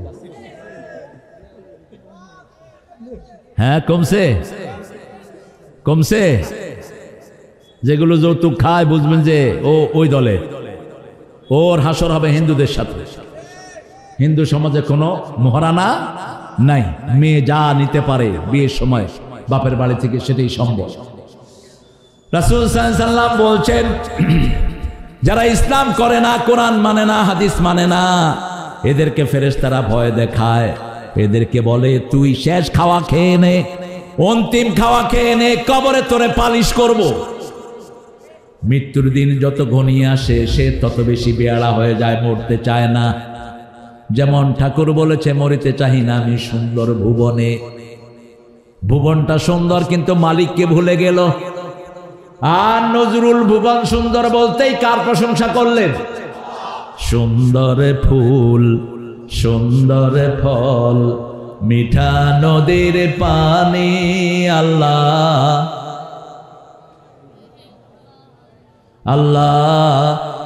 হ্যাঁ, কমছে কমছে। যেগুলো যৌতুক খায় বুঝবেন যে ও ওই দলে, ওর হাসর হবে হিন্দুদের সাথে। হিন্দু সমাজে কোনো মহারানা নাই, মেয়ে যা নিতে পারে বিয়ের সময় বাপের বাড়ি থেকে সেটাই সম্ভব। রাসূল সাল্লাল্লাহু আলাইহি ওয়াসাল্লাম বলছেন, যারা ইসলাম করে না, কোরআন মানে না, হাদিস মানে না, এদেরকে ফেরেশতারা ভয় দেখায়, এদেরকে বলে তুই শেষ খাওয়া খেয়ে নে, অন্তিম খাওয়া খেয়ে নে, কবরে তোরে পালিশ করব। মৃত্যুর দিন যত ঘনিয়ে আসে সে তত বেশি বেয়াড়া হয়ে যায়, মরতে চায় না। যেমন ঠাকুর বলেছে, মরিতে চাহি না আমি সুন্দর ভুবনে। ভুবনটা সুন্দর কিন্তু মালিককে ভুলে গেল। আর নজরুল ভুবন সুন্দর বলতেই কার প্রশংসা করলেন? সুন্দর ফুল, সুন্দর ফল, মিঠা নদীর পানি, আল্লাহ আল্লাহ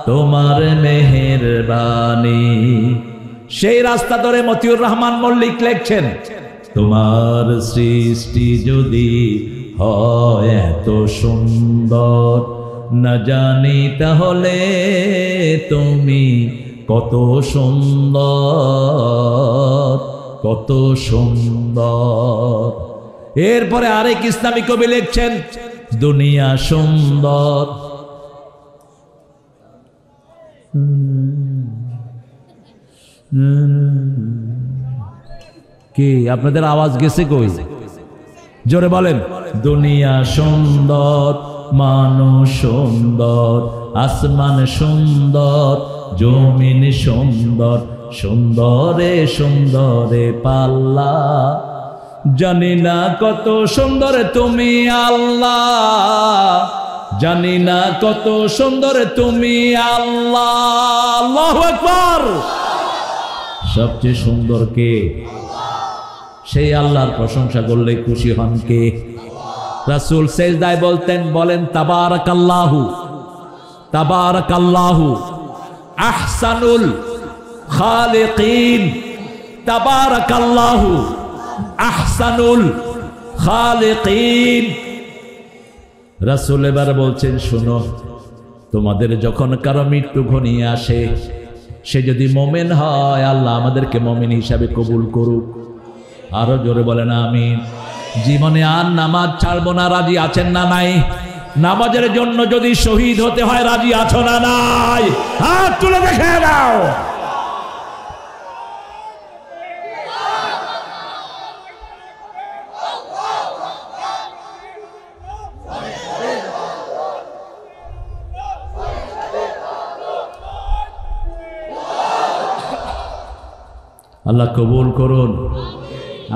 তোমার মেহেরবানি। সেই রাস্তা ধরে মতিউর রহমান মল্লিক লিখছেন, তোমার সৃষ্টি যদি হয় এত সুন্দর, না জানি তাহলে তুমি কত সুন্দর, কত সুন্দর। এরপরে আরেক ইসলামী কবি লিখছেন, দুনিয়া সুন্দর। কি আপনাদের আওয়াজ গেছে কই? জোরে বলেন। দুনিয়া সুন্দর, মানুষ সুন্দর, আসমান সুন্দর, জমিন সুন্দর, সুন্দরে সুন্দরে পাল্লা, জানি না কত সুন্দর তুমি আল্লাহ, জানি না কত সুন্দর তুমি আল্লাহ। আল্লাহু আকবার। সবচেয়ে সুন্দর কে? সেই আল্লাহর প্রশংসা করলে খুশি হন কে? রাসূল সেজদায় বলতেন, বলেন তাবারাকাল্লাহু, তাবারাকাল্লাহু আহসানুল খালিকিন, তাবারাকাল্লাহু আহসানুল খালিকিন। রাসূল এবার বলছেন, শোনো, তোমাদের যখন কারো মৃত্যু ঘনিয়ে আসে, সে যদি মোমেন হয়, আল্লাহ আমাদেরকে মোমেন হিসাবে কবুল করুক। আরো জোরে বলেন আমিন। জীবনে আর নামাজ ছাড়বো না, রাজি আছেন না নাই? নামাজের জন্য যদি শহীদ হতে হয়, রাজি আছো না নাই? হাত তুলে দেখে দাও। আল্লাহ কবুল করুন।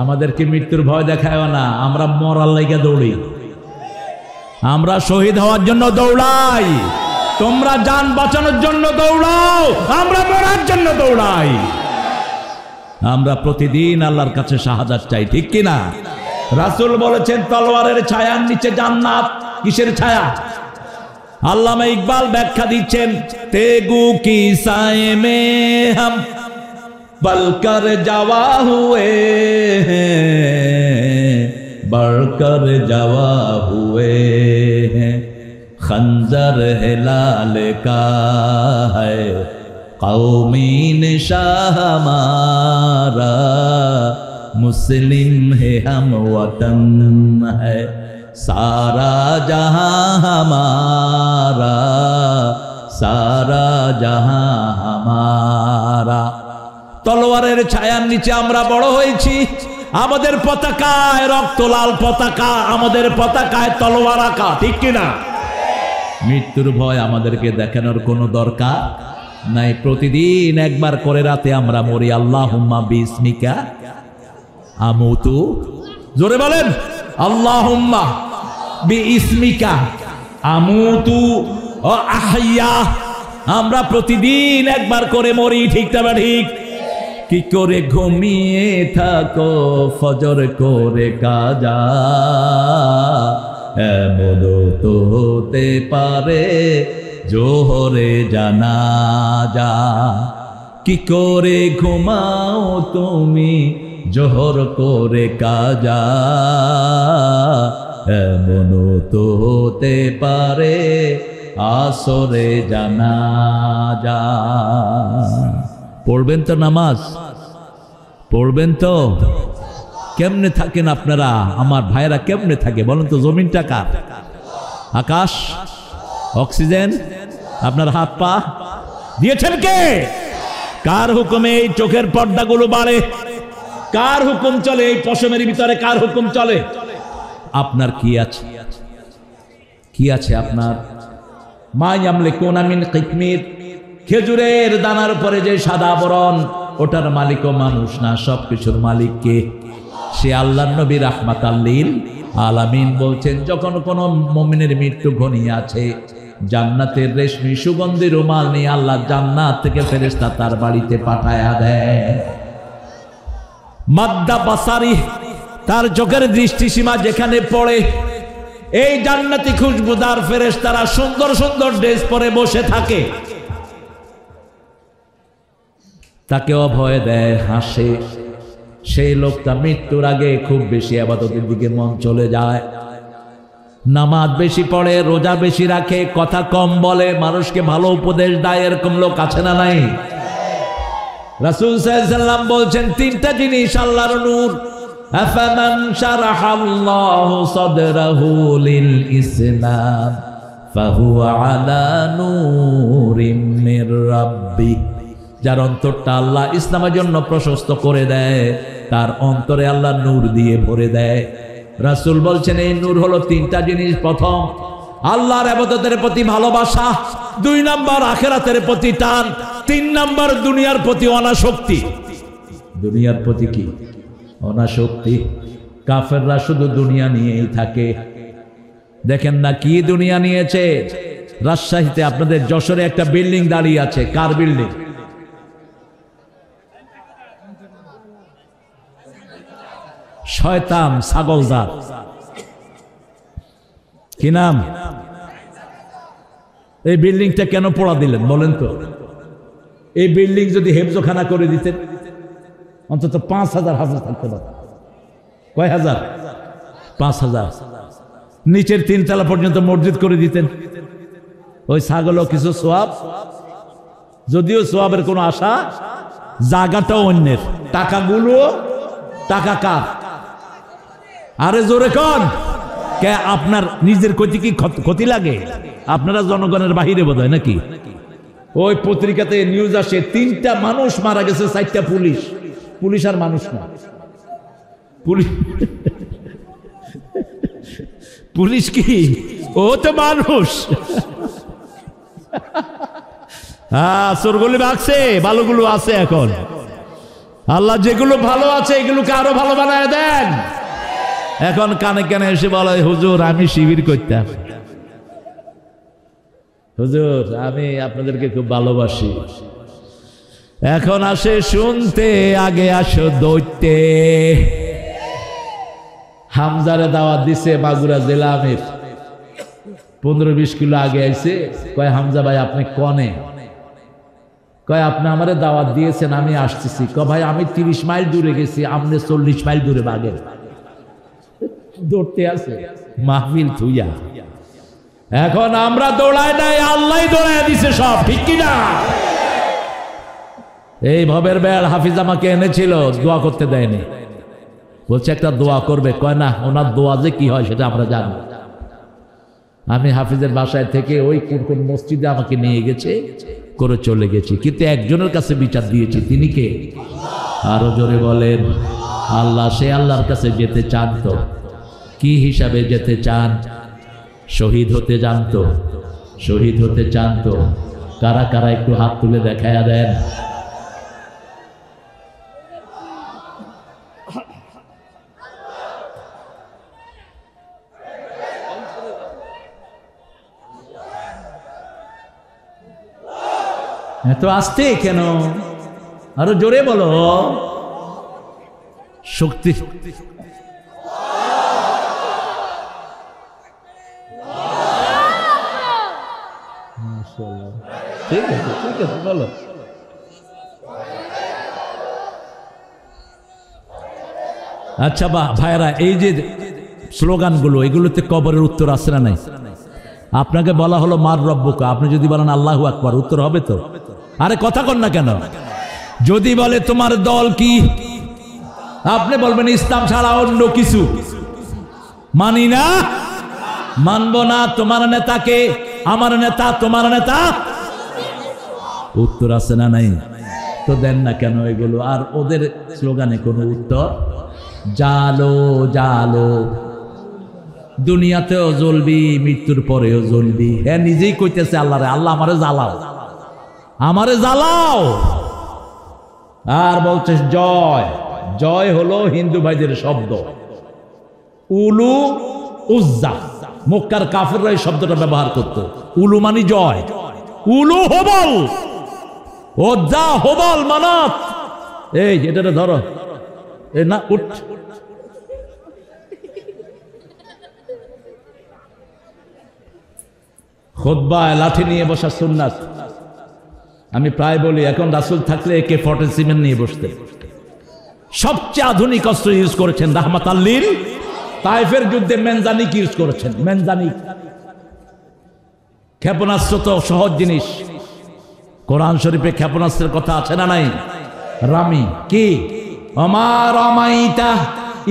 আমাদেরকে মৃত্যুর ভয় দেখায় না, আমরা মরার লাইগা দৌড়ি, আমরা শহীদ হওয়ার জন্য দৌড়াই। তোমরা জান বাঁচানোর জন্য দৌড়াও, আমরা মরার জন্য দৌড়াই। আমরা প্রতিদিন আল্লাহর কাছে শাহাদাত চাই, ঠিক কিনা? রাসূল বলেছেন, তলোয়ারের ছায়ার নিচে জান্নাত। কিসের ছায়া? আল্লামা ইকবাল ব্যাখ্যা দিচ্ছেন, তেগু কি সায়ে মে হাম बलकर जवा हुए हैं, बढ़कर जवा हुए हैं, खंजर है लाल का है, कौमी निशान हमारा, मुस्लिम है हम वतन है, सारा जहां हमारा, सारा जहां हमारा। তলোয়ারের ছায়ার নিচে আমরা বড় হয়েছি। আমাদের পতাকায় রক্ত লাল পতাকা, আমাদের পতাকায় তলোয়ার আঁকা, ঠিক কিনা? মৃত্যুর ভয় আমাদেরকে দেখানোর কোনো দরকার নাই। প্রতিদিন একবার করে রাতে আমরা মরি, আল্লাহুম্মা বিসমিকা আমুতু। জোরে বলেন, আল্লাহুম্মা বিইসমিকা আমুতু ও আহইয়া। আমরা প্রতিদিন একবার করে মরি, ঠিক না ঠিক? কি করে ঘুমিয়ে থাকো ফজর করে কাজা, এমন তো হতে পারে জোহরে জানাজা। কি করে ঘুমাও তুমি জোহর করে কাজা, এমন তো হতে পারে আসরে জানাজা। পড়বেন তো নামাজ? পড়বেন তো? কেমনে থাকেন আপনারা আমার ভাইরা? কেমনে থাকে বলেন তো? জমিনটা কার? আকাশ, অক্সিজেন, আপনার হাত পা দিয়েছেন কে? কার হুকুমে এই চোখের পর্দাগুলো বাড়ে? কার হুকুম চলে এই পশমের ভিতরে? কার হুকুম চলে? আপনার কি আছে? কি আছে আপনার? মা ইয়ামলিকুনা মিন কিতমির, খেজুরের দানার উপরে যে সাদা বরণ, ওটার মালিকও মানুষ না, সবকিছুর মালিক কে? সে আল্লাহর নবী রাহমাতাল লিল আলামিন বলছেন, যখন কোনো মুমিনের মৃত্যু ঘনিয়ে আছে, জান্নাতের রেশমি সুগন্ধি রুমাল নিয়ে আল্লাহ জান্নাত থেকে ফেরেশতা তার বাড়িতে পাঠায়া দেয়। মাদ্দা বাসারি, তার চোখের দৃষ্টিসীমা যেখানে পড়ে, এই জান্নাতি খুশবুদার ফেরেশতারা সুন্দর সুন্দর ড্রেস পরে বসে থাকে, তাকে অভয় দেয়, হাসে। সেই লোকটা মৃত্যুর আগে খুব বেশি ইবাদতের দিকে মন চলে যায়, নামাজ বেশি পড়ে, রোজা বেশি রাখে, কথা কম বলে, মানুষকে ভালো উপদেশ দেয়। এরকম লোক আছে না নাই? রাসূল সাল্লাল্লাহু আলাইহি ওয়াসাল্লাম বলছেন, তিনটা জিনিস আল্লাহর নূর। আফামান শারাহাল্লাহু সাদরাহু লিল ইসলাম ফাহুয়া আলা নূরিম মির রাব্বি, যার অন্তরটা আল্লাহ ইসলামের জন্য প্রশস্ত করে দেয়, তার অন্তরে আল্লাহ নূর দিয়ে ভরে দেয়। রাসূল বলছেন, এই নূর হলো তিনটা জিনিস। প্রথম, আল্লাহর ইবাদতের প্রতি ভালোবাসা। 2 নাম্বার, আখিরাতের প্রতি টান। 3 নাম্বার, দুনিয়ার প্রতি অনাসক্তি। দুনিয়ার প্রতি কি? অনাসক্তি। কাফেররা শুধু দুনিয়া নিয়েই থাকে। দেখেন না কি দুনিয়া নিয়েছে। রাজশাহীতে আপনাদের যশোরে একটা বিল্ডিং দাঁড়িয়ে আছে। কার বিল্ডিং? শয়তান ছাগলজাত। কি নাম? এই বিল্ডিংটা কেন পোড়া দিলেন বলেন তো? এই বিল্ডিং যদি হেফজখানা করে দিতেন, অন্তত 5,000 হাফেজ থাকতে পারত। কয় হাজার? 5,000। নিচের 3 তলা পর্যন্ত মসজিদ করে দিতেন। ওই ছাগলও কিছু সোয়াব, যদিও সোয়াবের কোনো আশা, জায়গাটাও অন্যের, টাকাগুলো টাকা কার? আরে জোরে কন, কে আপনার নিজের ক্ষতি কি ক্ষতি লাগে? আপনারা জনগণের বাহিরে বোধ হয় নাকি? ওই পত্রিকাতে নিউজ আসে 3টা মানুষ মারা গেছে, 4টা পুলিশ। পুলিশ আর মানুষ না, পুলিশ কি? ও তো মানুষ। হ্যাঁ, চোরগুলি ভাগছে, ভালোগুলো আছে। এখন আল্লাহ যেগুলো ভালো আছে এগুলোকে আরো ভালো বানায় দেন। এখন কানে কানে এসে বলে, হুজুর আমি শিবির করতাম, হুজুর আমি আপনাদেরকে খুব ভালোবাসি। এখন আসে শুনতে, আগে আসো দৈত্যে। হামজারে দাওয়াত দিছে মাগুরা জেলা আমির, 15-20 কিলো আগে আইছে। কয়, হামজা ভাই আপনি কনে? কয়, আপনি আমারে দাওয়াত দিয়েছেন, আমি আসতেছি। কয়, ভাই আমি 30 মাইল দূরে গেছি, আপনি 40 মাইল দূরে বাগের দৌড়তে আছে মাহফিল থুইয়া। এখন আমরা দৌড়াই নাই, আল্লাহ দৌড়াই দিছে সব, ঠিক কিনা? এই ভবের বেড় হাফিজ আমাকে এনেছিল, দোয়া করতে দেয়নি। বলছে একটা দোয়া করবে। কয় না, ওনার দোয়া যে কি হয় সেটা আমরা জানি। আমি হাফিজের বাসায় থেকে ওই কোন কোন মসজিদে আমাকে নিয়ে গেছে, করে চলে গেছি, কিন্তু একজনের কাছে বিচার দিয়েছি। তিনি কে? আরো জোরে বলেন আল্লাহ। সে আল্লাহর কাছে যেতে চান তো? কি হিসাবে যেতে চান? শহীদ হতে চান তো? শহীদ হতে চান তো? কারা কারা একটু হাত তুলে দেখায়া দেন। এত আসতে কেন? আরো জোরে বলো। শক্তি। ঠিক আছে, ঠিক আছে, বলো। আচ্ছা ভাইরা, এই যে স্লোগানগুলো, এগুলোতে কবরের উত্তর আছে না নাই? আপনাকে বলা হলো মার রব্বুকা, আপনি যদি বলেন আল্লাহু আকবার, উত্তর হবে তো? আরে কথা কন না কেন? যদি বলে তোমার দল কি, আপনি বলবেন ইসলাম ছাড়া অন্য কিছু মানি না, মানব না। তোমার নেতাকে, আমার নেতা, তোমার নেতা, উত্তর আছে না নাই? তো দেন না কেন এগুলো? আর ওদের স্লোগানে কোনো উত্তর? জালো জালো, দুনিয়াতেও জ্বলবি, মৃত্যুর পরেও জ্বলবি। হ্যাঁ, নিজেই কইতেছে আল্লাহরে, আল্লাহ আমারে জ্বালাও, আমারে জ্বালাও। আর বলছে জয়। জয় হলো হিন্দু ভাইদের শব্দ। উলু উজ্জা, মক্কার কাফেররা এই শব্দটা ব্যবহার করত। উলু মানে জয়, উলু হবল, উজ্জা হবল মানাত। এই এটা ধরো, এ না উঠ, খুতবায় লাঠি নিয়ে বসা সুন্নাত। আমি প্রায় বলি এখন রাসূল থাকলে AK-47 নিয়ে বসতে। সবচেয়ে আধুনিক অস্ত্র ইউজ করেছেন রাহমাতাল লিল। তায়েফের যুদ্ধে মেনজানিক ইউজ করেছেন, মেনজানিক। ক্ষেপণাস্ত্র তো সহজ জিনিস, কোরআন শরীফে ক্ষেপণাস্ত্রের কথা আছে না নাই? রামি কি, ওমা রামাইতা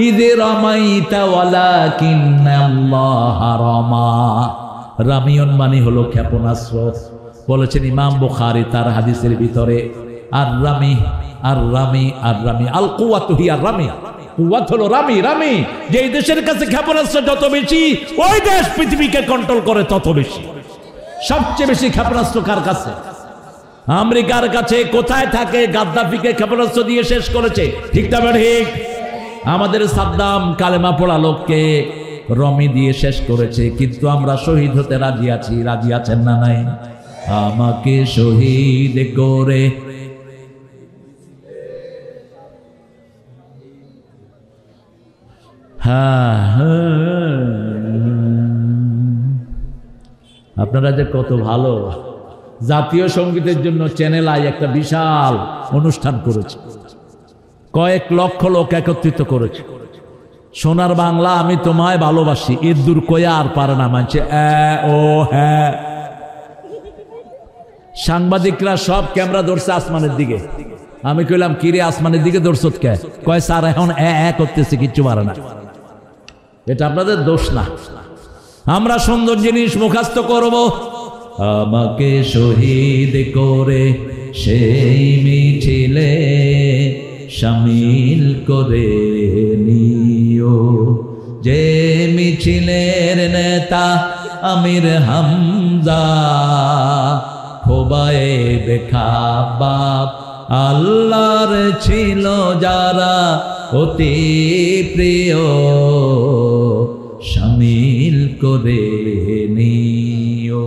ইয রামাইতা ওয়ালাকিন্নাল্লাহ রামা। রামিয়ন মানে হলো ক্ষেপণাস্ত্র। বলেছেন ইমাম বুখারী তার হাদিসের ভিতরে, আর রামি আর রামি আর রামি আল কুওয়াতু হিয়া রামি। কুওয়াত হলো রামি। রামি যেই দেশের কাছে ক্ষেপণাস্ত্র যত বেশি, ওই দেশ পৃথিবীকে কন্ট্রোল করে তত বেশি। সবচেয়ে বেশি ক্ষেপণাস্ত্র কার কাছে? আমেরিকার কাছে। কোথায় থাকে? গাদ্দাফিকে ক্ষেপণাস্ত্র দিয়ে শেষ করেছে, ঠিক না ঠিক? আমাদের সাদ্দাম কালেমা পড়া লোককে রমি দিয়ে শেষ করেছে, কিন্তু আমরা শহীদ হতে রাজি আছি। রাজি আছেন না নাই? আমাকে শহীদ করে আপনারা যে কত ভালো। জাতীয় সঙ্গীতের জন্য চ্যানেল আই একটা বিশাল অনুষ্ঠান করেছে, কয়েক লক্ষ লোক একত্রিত করেছে। সোনার বাংলা আমি তোমায় ভালোবাসি, এর দূর কয়া আর পারে না মানছে ও হ্যাঁ। সাংবাদিকরা সব ক্যামেরা ধরছে আসমানের দিকে। আমি কইলাম কিরে আসমানের দিকে ধরছত কে? কয় স্যার এখন করতেছে, কিচ্ছু পারে না। এটা আপনাদের দোষ না, আমরা সুন্দর জিনিস মুখস্থ করব। আমাকে শহীদ করে সেই মিছিলে শামিল করে নিও, যে মিছিলের নেতা আমির হামজা, খোবায়ে বেখাবাব আল্লাহর ছিল যারা অতি প্রিয়, শামিল করে নিও।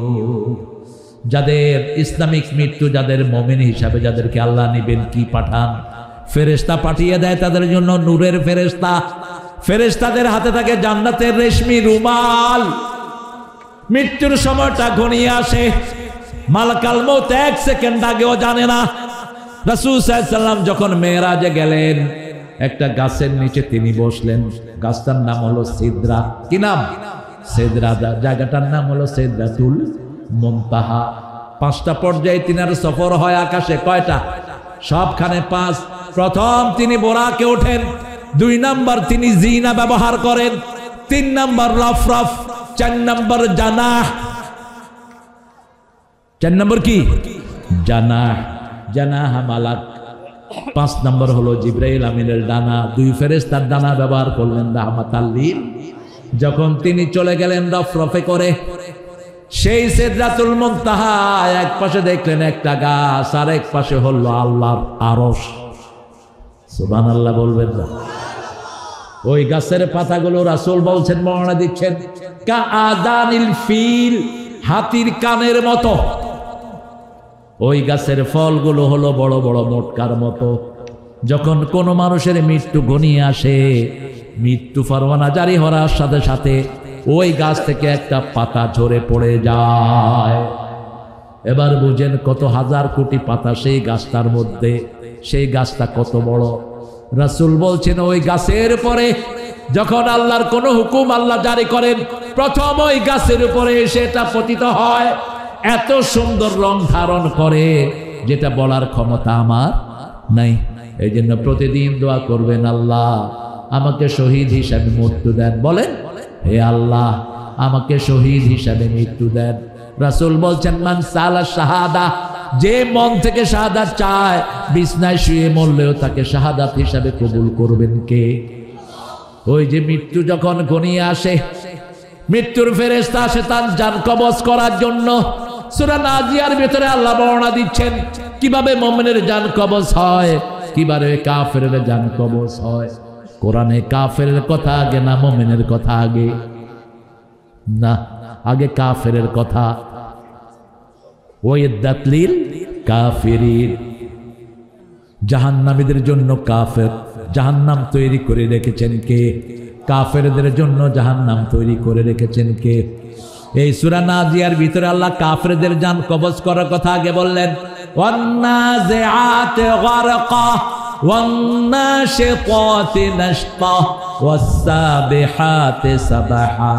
যাদের ইসলামিক মৃত্যু, যাদের মুমিন হিসাবে যাদেরকে আল্লাহ নিবেন, কি পাঠান? ফেরেশতা পাঠিয়ে দেয় তাদের জন্য, নূরের ফেরেশতা। ফেরেশতাদের হাতে থাকে জান্নাতের রেশমি রুমাল। মৃত্যুর সময়টা ঘনিয়ে আসে, মালাকাল মউত 1 সেকেন্ড আগেও জানে না। রাসূল সাল্লাল্লাহু আলাইহি ওয়াসাল্লাম যখন মেরাজে গেলেন, একটা গাছের নিচে তিনি বসলেন। গাছটার নাম হলো সিদরা। কি নাম? সিদরা। জায়গাটার নাম হলো সিদরাতুল মুনতাহা। 5টা পর্যায়ে তিনার সফর হয় আকাশে। কয়টা? সবখানে 5। প্রথম তিনি বোরাকে ওঠেন, 2 নাম্বার তিনি জিনা ব্যবহার করেন, 3 নাম্বার রফরফ, 4 নাম্বার জানাহ। 4 নাম্বার কি? জানাহ। জানাহ মালাক। 5 নাম্বার হলো জিবরাইল আমিনের ডানা। 2 ফেরেশতার ডানা ব্যবহার করলেন রাহমাতাল লিল। যখন তিনি চলে গেলেন রফরফে করে সেই সিদরাতুল মুনতাহা, এক পাশে দেখলেন একটা গাছ, আর এক পাশে হলো আল্লাহর আরশ। সুবহানাল্লাহ বলবেন না? ওই গাছের পাতাগুলো রাসূল বলছেন, বর্ণনা দিচ্ছেন, কা আদানিল ফিল, হাতির কানের মতো। ওই গাছের ফলগুলো হলো বড় বড় মোটকার মতো। যখন কোন মানুষের মৃত্যু ঘনিয়ে আসে, মৃত্যু ফরমানা জারি হওয়ার সাথে সাথে ওই গাছ থেকে একটা পাতা ঝরে পড়ে যায়। এবার বুঝেন কত হাজার কোটি পাতা সেই গাছটার মধ্যে। সেই গাছটা কত বড়। রাসূল বলছেন ওই গাছের পরে যখন আল্লাহর কোন হুকুম আল্লাহ জারি করেন, প্রথম ওই গাছের উপরে সেটা পতিত হয়। এত সুন্দর রং ধারণ করে যেটা বলার ক্ষমতা আমার নাই। এই জন্য প্রতিদিন দোয়া করবেন, আল্লাহ আমাকে শহীদ হিসাবে মৃত্যু দেন। বলেন, হে আল্লাহ আমাকে শহীদ হিসাবে মৃত্যু দেন। রাসূল বলছেন, মান সালা শাহাদা, যে মন থেকে শাহাদাত চায়, বিছনায় শুয়ে মরলেও তাকে শাহাদাত হিসাবে কবুল করবেন কে? ওই যে মৃত্যু যখন ঘনিয়ে আসে, মৃত্যুর ফেরেশতা আসে তার জান কবজ করার জন্য। সূরা নাজিয়ার ভিতরে আল্লাহ বর্ণনা দিচ্ছেন কিভাবে মুমিনের জান কবজ হয়, কিভাবে কাফেরের জান কবজ হয়। কোরআনে কাফেরের কথা আগে না মুমিনের কথা আগে? না, আগে কাফেরের কথা। ওয়াইদাত লিল কাফিরিন, জাহান্নামীদের জন্য কাফের, জাহান্নাম তৈরি করে রেখেছেন কে? কাফেরদের জন্য জাহান্নাম তৈরি করে রেখেছেন কে? এই সূরা নাজিয়ার ভিতরে আল্লাহ কাফেরদের জান কবজ করার কথা আগে বললেন। ওয়ান্নাজিআতি গারকা ওয়ান্নাশিতাতি নাশতা ওয়াসসাবিহাতি সাবহা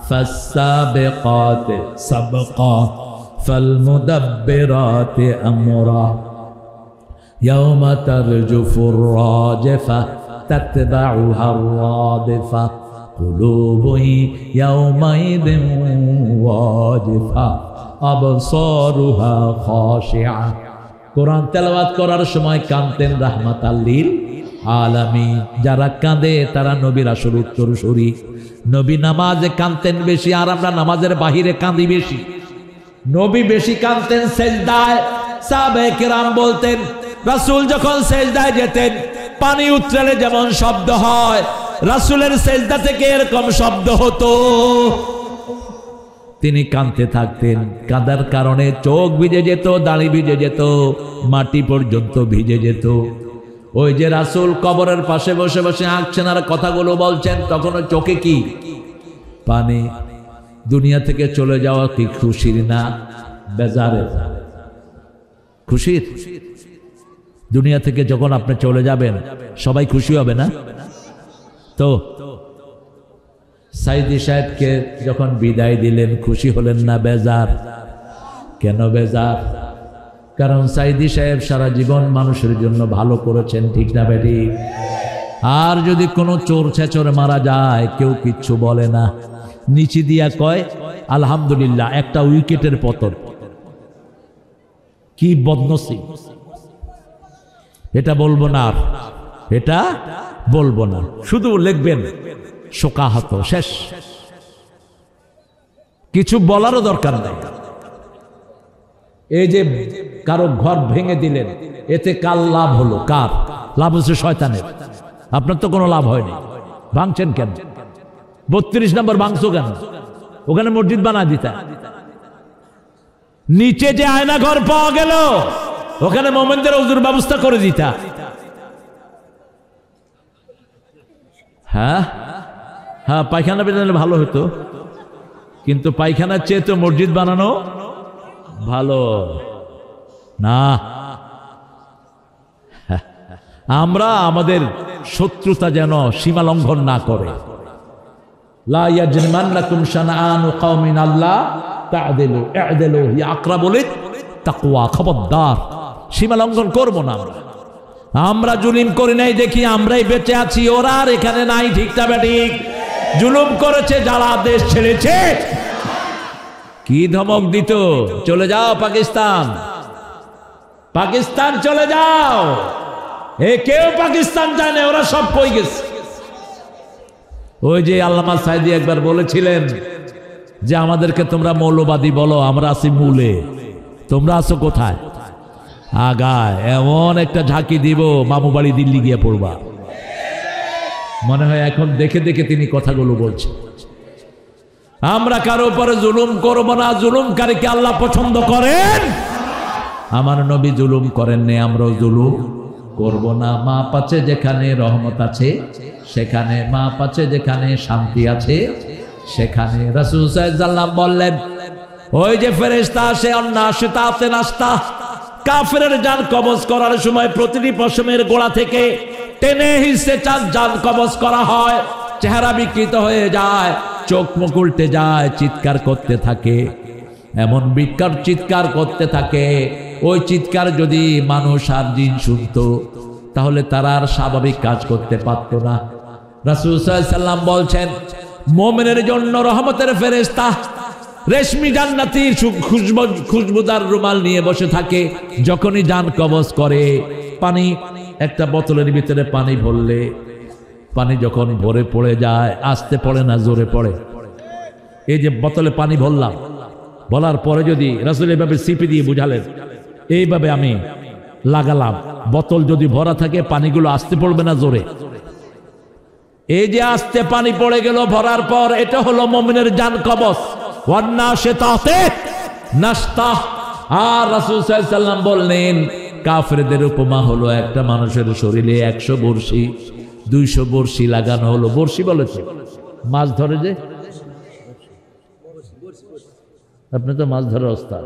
ফাসসাবিকাতি সাবকা ফালমুদাব্বিরাতি আমরা ইয়াওমা তারজুফুর রাজিফা তাতবাউহা রাদিফা কুলুবুন ইয়াওমাইযিন ওয়াজিফা আবসারুহা খাশিআ। কোরআন তেলাওয়াত করার সময় কাঁদতেন রাহমাতাল লিল আলামিন। যারা কাঁদে তারা নবীর আসল উত্তরসূরি। নবী নামাজে কাঁদতেন বেশি, আর আমরা নামাজের বাহিরে কাঁদি বেশি। নবী বেশি কাঁদতেন সেজদায়। সাহাবায়ে কেরাম বলতেন রাসূল যখন সেজদায় যেতেন পানি উতরালে যেমন শব্দ হয়, রাসূলের সেজদা থেকে এরকম শব্দ হতো। তিনি কাঁদতে থাকতেন। কাঁদার কারণে চোখ ভিজে যেত, দাড়ি ভিজে যেত, মাটি পর্যন্ত ভিজে যেত। ওই যে রাসূল কবরের পাশে বসে বসে আঁকছেন আর কথাগুলো বলছেন, তখন চোখে কি পানি। দুনিয়া থেকে চলে যাওয়া কি খুশির না বেজারের? খুশির। দুনিয়া থেকে যখন আপনি চলে যাবেন সবাই খুশি হবে না? তো সাইদি সাহেবকে যখন বিদায় দিলেন খুশি হলেন না বেজার? কেন বেজার? কারণ সাইদি সাহেব সারা জীবন মানুষের জন্য ভালো করেছেন, ঠিক না বেটি? আর যদি কোনো চোর ছেচরে মারা যায় কেউ কিচ্ছু বলে না, নিচে দিয়া কয় আলহামদুলিল্লাহ, একটা উইকেটের পতন। কি বদনসিব! এটা বলবো না, আর এটা বলবো না, শুধু লিখবেন শোকাহত, শেষ। কিছু বলারও দরকার নেই। এই যে কারো ঘর ভেঙে দিলেন, এতে কার লাভ হলো? কার লাভ হচ্ছে? শয়তানের। আপনার তো কোনো লাভ হয়নি। ভাঙছেন কেন? 32 নম্বর ভাঙছো কেন? ওখানে মসজিদ বানায় দিতা। নিচে যে আয়না ঘর পাওয়া গেল ওখানে মোমেনদের ওযুর ব্যবস্থা করে দিতা। হ্যাঁ হ্যাঁ, পায়খানা বানালে ভালো হতো, কিন্তু পায়খানার চেয়ে তো মসজিদ বানানো ভালো না। আমরা আমাদের শত্রুতা যেন সীমা লঙ্ঘন না করে। লা ইয়াজরিমান্নাকুম শানাআনু কওমিন আল্লা তা'দিলু ই'দিলু হিয়া আকরাবু লিত-তাকওয়া। খবরদার, সীমা লঙ্ঘন করব না। আমরা জুলুম করি নাই দেখি আমরাই বেঁচে আছি, ওরা আর এখানে নাই, ঠিক না বেঠিক? জুলুম করেছে যারা দেশ ছেড়েছে। কি ধমক দিত? চলে যাও পাকিস্তান, পাকিস্তান চলে যাও। এ কেউ পাকিস্তান যায় না, ওরা সব কই গেছে। ওই যে আল্লামা সাইদি একবার বলেছিলেন যে আমাদেরকে তোমরা মৌলবাদী বলো, আমরা আছি মূলে, তোমরা আছো কোথায়? আগায়। এমন একটা ঝাঁকি দিব মামু বাড়ি দিল্লি গিয়ে পড়বা। মনে হয় এখন দেখে দেখে তিনি কথাগুলো বলছেন। আমরা কারো উপরে জুলুম করব না, জুলুমকারীকে আল্লাহ পছন্দ করেন। আমার নবী জুলুম করেননি, আমরাও জুলুম করব না। মাপ আছে যেখানে রহমত আছে সেখানে, মাপ আছে যেখানে শান্তি আছে সেখানে। রাসূল সাল্লাল্লাহু আলাইহি ওয়াসাল্লাম বললেন, ওই যে ফেরেশতা আসে অন্নাশিতাতে নাশতা, কাফেরের জান কবজ করার সময় প্রতিটি পশমের গোড়া থেকে টেনে হিসে জান কবজ করা হয়। চেহারা বিকৃত হয়ে যায়, চোখ মুখ উল্টে যায়, চিৎকার করতে থাকে। এমন বিকট চিৎকার করতে থাকে, ওই চিৎকার যদি মানুষ আর জিন শুনতো তাহলে তারা আর স্বাভাবিক কাজ করতে পারত না। রাসূল সাল্লাল্লাহু আলাইহি ওয়াসাল্লাম বলছেন, মুমিনের জন্য রহমতের ফেরেশতা রেশমি জান্নাতীর খুশবুদার রুমাল নিয়ে বসে থাকে। যখনই জান কবজ করে, পানি একটা বোতলের ভিতরে পানি ভরলে, পানি যখন ভরে পড়ে যায়, আস্তে পড়ে না জোরে পড়ে। এই যে বোতলে পানি ভরলাম, বলার পরে যদি রাসূল এইভাবে সিপি দিয়ে বুঝালেন, এইভাবে আমি লাগালাম, বোতল যদি ভরা থাকে পানিগুলো আস্তে পড়বে না জোরে? এই যে আস্তে পানি পড়ে গেল ভরার পর, এটা হলো মুমিনের জান কবচ। ওয়ান্নাশিতাতে নাশতা। আর রাসূল সাল্লাল্লাহু আলাইহি ওয়াসাল্লাম বললেন, কাফেরদের উপমা হলো একটা মানুষের শরীরে 100 বর্ষি 200 বর্ষি লাগানো হলো। বর্ষি বলেছে মাছ ধরে যে, আপনি তো মাছ ধরার ওস্তাদ।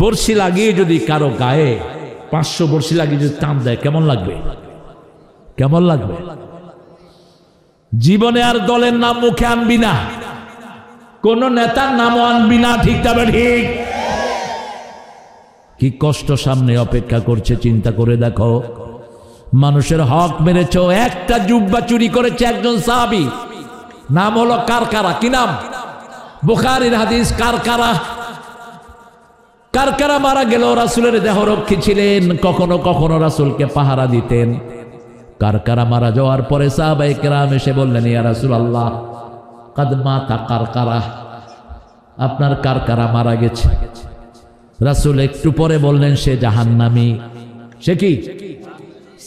বর্ষি লাগিয়ে যদি কারো গায়ে 500 বর্ষি লাগিয়ে যদি টান দেয় কেমন লাগবে? কেমন লাগবে? জীবনে আর দলের নাম মুখে আনবি না, কোন নেতার নামও আনবি না। ঠিক তবে ঠিক। কি কষ্ট সামনে অপেক্ষা করছে চিন্তা করে দেখো। মানুষের হক মেরেছ। একটা জুব্বা চুরি করেছে একজন সাহাবী, নাম হলো কারকারা। কি নাম? বুখারীর হাদিস। কারকারা কারকারা মারা গেল। রাসূলের দেহরক্ষী ছিলেন, কখনো কখনো রাসূলকে পাহারা দিতেন। কারকারা মারা যাওয়ার পরে সাহাবায়ে কেরাম এসে বললেন, ইয়া রাসূলুল্লাহ কাদ মাতা কারকারা, আপনার কারকারা মারা গেছে। রাসূল একটু পরে বললেন, সে জাহান্নামী। সে কি?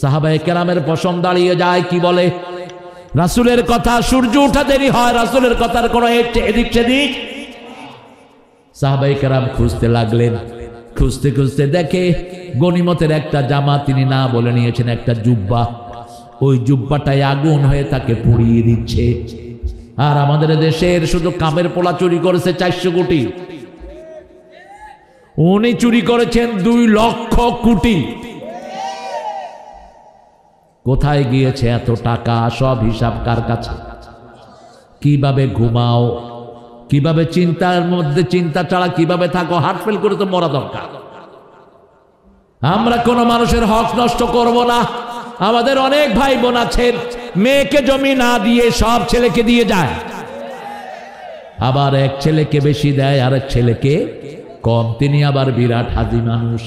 সাহাবায়ে কেরামের পশম দাঁড়িয়ে যায়। কি বলে? রাসূলের কথা। সূর্য ওঠা দেরি হয়, রাসূলের কথার কোনো এদিক সেদিক। সাহাবায়ে কেরাম খুঁজতে লাগলেন। খুঁজতে খুঁজতে দেখে গনিমতের একটা জামা তিনি না বলে নিয়েছেন, একটা জুব্বা। ওই জুব্বাটায় আগুন হয়ে তাকে পুড়িয়ে দিচ্ছে। আর আমাদের দেশের শুধু কামের পোলা চুরি করেছে 400 কোটি, উনি চুরি করেছেন 2 লক্ষ কোটি। কোথায় গিয়েছে এত টাকা? সব হিসাব কার কাছে? কিভাবে ঘুমাও, কিভাবে চিন্তার মধ্যে চিন্তা ছাড়া কিভাবে থাকো? হার্ট ফেল করে তো মরা দরকার। আমরা কোনো মানুষের হক নষ্ট করব না। আমাদের অনেক ভাই বোন আছেন, মেয়েকে জমি না দিয়ে সব ছেলেকে দিয়ে যায়। আবার এক ছেলেকে বেশি দেয়, আর এক ছেলেকে কম। তিনি আবার বিরাট হাজি মানুষ।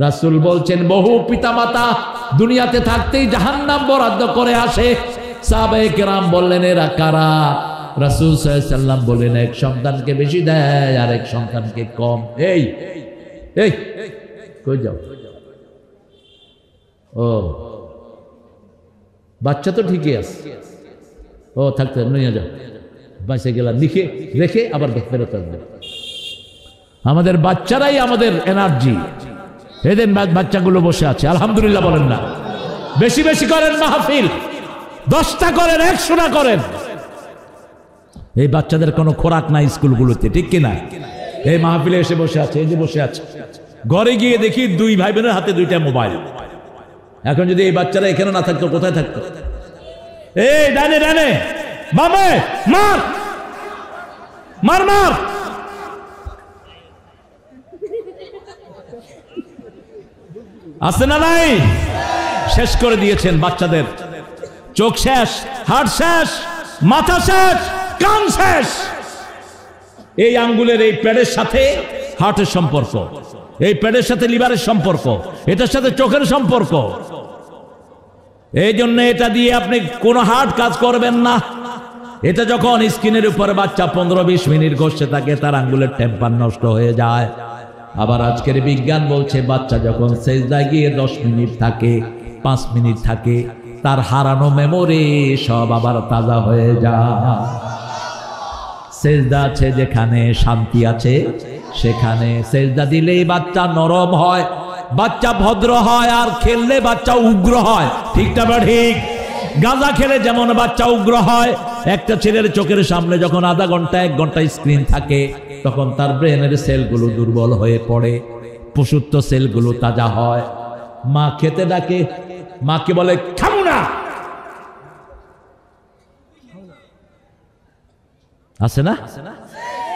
রাসূল বলছেন, বহু পিতামাতা দুনিয়াতে থাকতেই জাহান্নাম বরাদ্দ করে আসে। সাহাবায়ে কেরাম বললেন, এরা কারা? রাসূল সাল্লাল্লাহু আলাইহি ওয়াসাল্লাম বললেন, এক সন্তানকে বেশি দেয় আর এক সন্তানকে কম। এই এই কই যাও? ও বাচ্চা তো ঠিকই আছে। ও থাকতে নিয়ে যাও, বাঁচে গেলাম লিখে রেখে আবার ফেরত আসবে। আমাদের বাচ্চারাই আমাদের এনার্জি। এদের বাচ্চাগুলো বসে আছে, আলহামদুলিল্লাহ বলেন না? বেশি বেশি করেন মাহফিল, 10টা করেন, 100টা করেন। এই বাচ্চাদের কোনো খোরাক নাই স্কুলগুলোতে, ঠিক কিনা? এই মাহফিলে এসে বসে আছে, এই যে বসে আছে। ঘরে গিয়ে দেখি 2 ভাই বোনের হাতে 2টা মোবাইল। এখন যদি এই বাচ্চারা এখানে না থাকতো, কোথায় থাকতো? এই ডানে ডানে, বামে, মার মার মার। আছে না নাই? শেষ করে দিয়েছেন বাচ্চাদের। চোখ শেষ, হার্ট শেষ, মাথা শেষ, কান শেষ। এই আঙ্গুলের এই প্যাডের সাথে হার্টের সম্পর্ক, এই প্যাডের সাথে লিভারের সম্পর্ক, এটার সাথে চোখের সম্পর্ক। এই জন্য এটা দিয়ে আপনি কোনো হার্ট কাজ করবেন না। এটা যখন স্কিনের উপরে বাচ্চা 15-20 মিনিট ঘষতে থাকে, তার আঙ্গুলের টেম্পার নষ্ট হয়ে যায়। আবার আজকের বিজ্ঞান বলছে, বাচ্চা যখন সেজদায় গিয়ে 10 মিনিট থাকে, 5 মিনিট থাকে, তার হারানো মেমোরি সব আবার তাজা হয়ে যায়। সেজদা আছে যেখানে, শান্তি আছে সেখানে। সেজদা দিলেই বাচ্চা নরম হয়, বাচ্চা ভদ্র হয়, আর খেললে বাচ্চা উগ্র হয়। ঠিকটা বা ঠিক? গাঁজা খেলে যেমন বাচ্চা উগ্র হয়, একটা ছেলের চোখের সামনে যখন আধা ঘন্টা 1 ঘন্টা স্ক্রিন থাকে, তখন তার ব্রেনের সেলগুলো দুর্বল হয়ে পড়ে, পশুত্ব সেলগুলো তাজা হয়। মা খেতে ডাকে, মাকে বলে খাবো না, আছে না?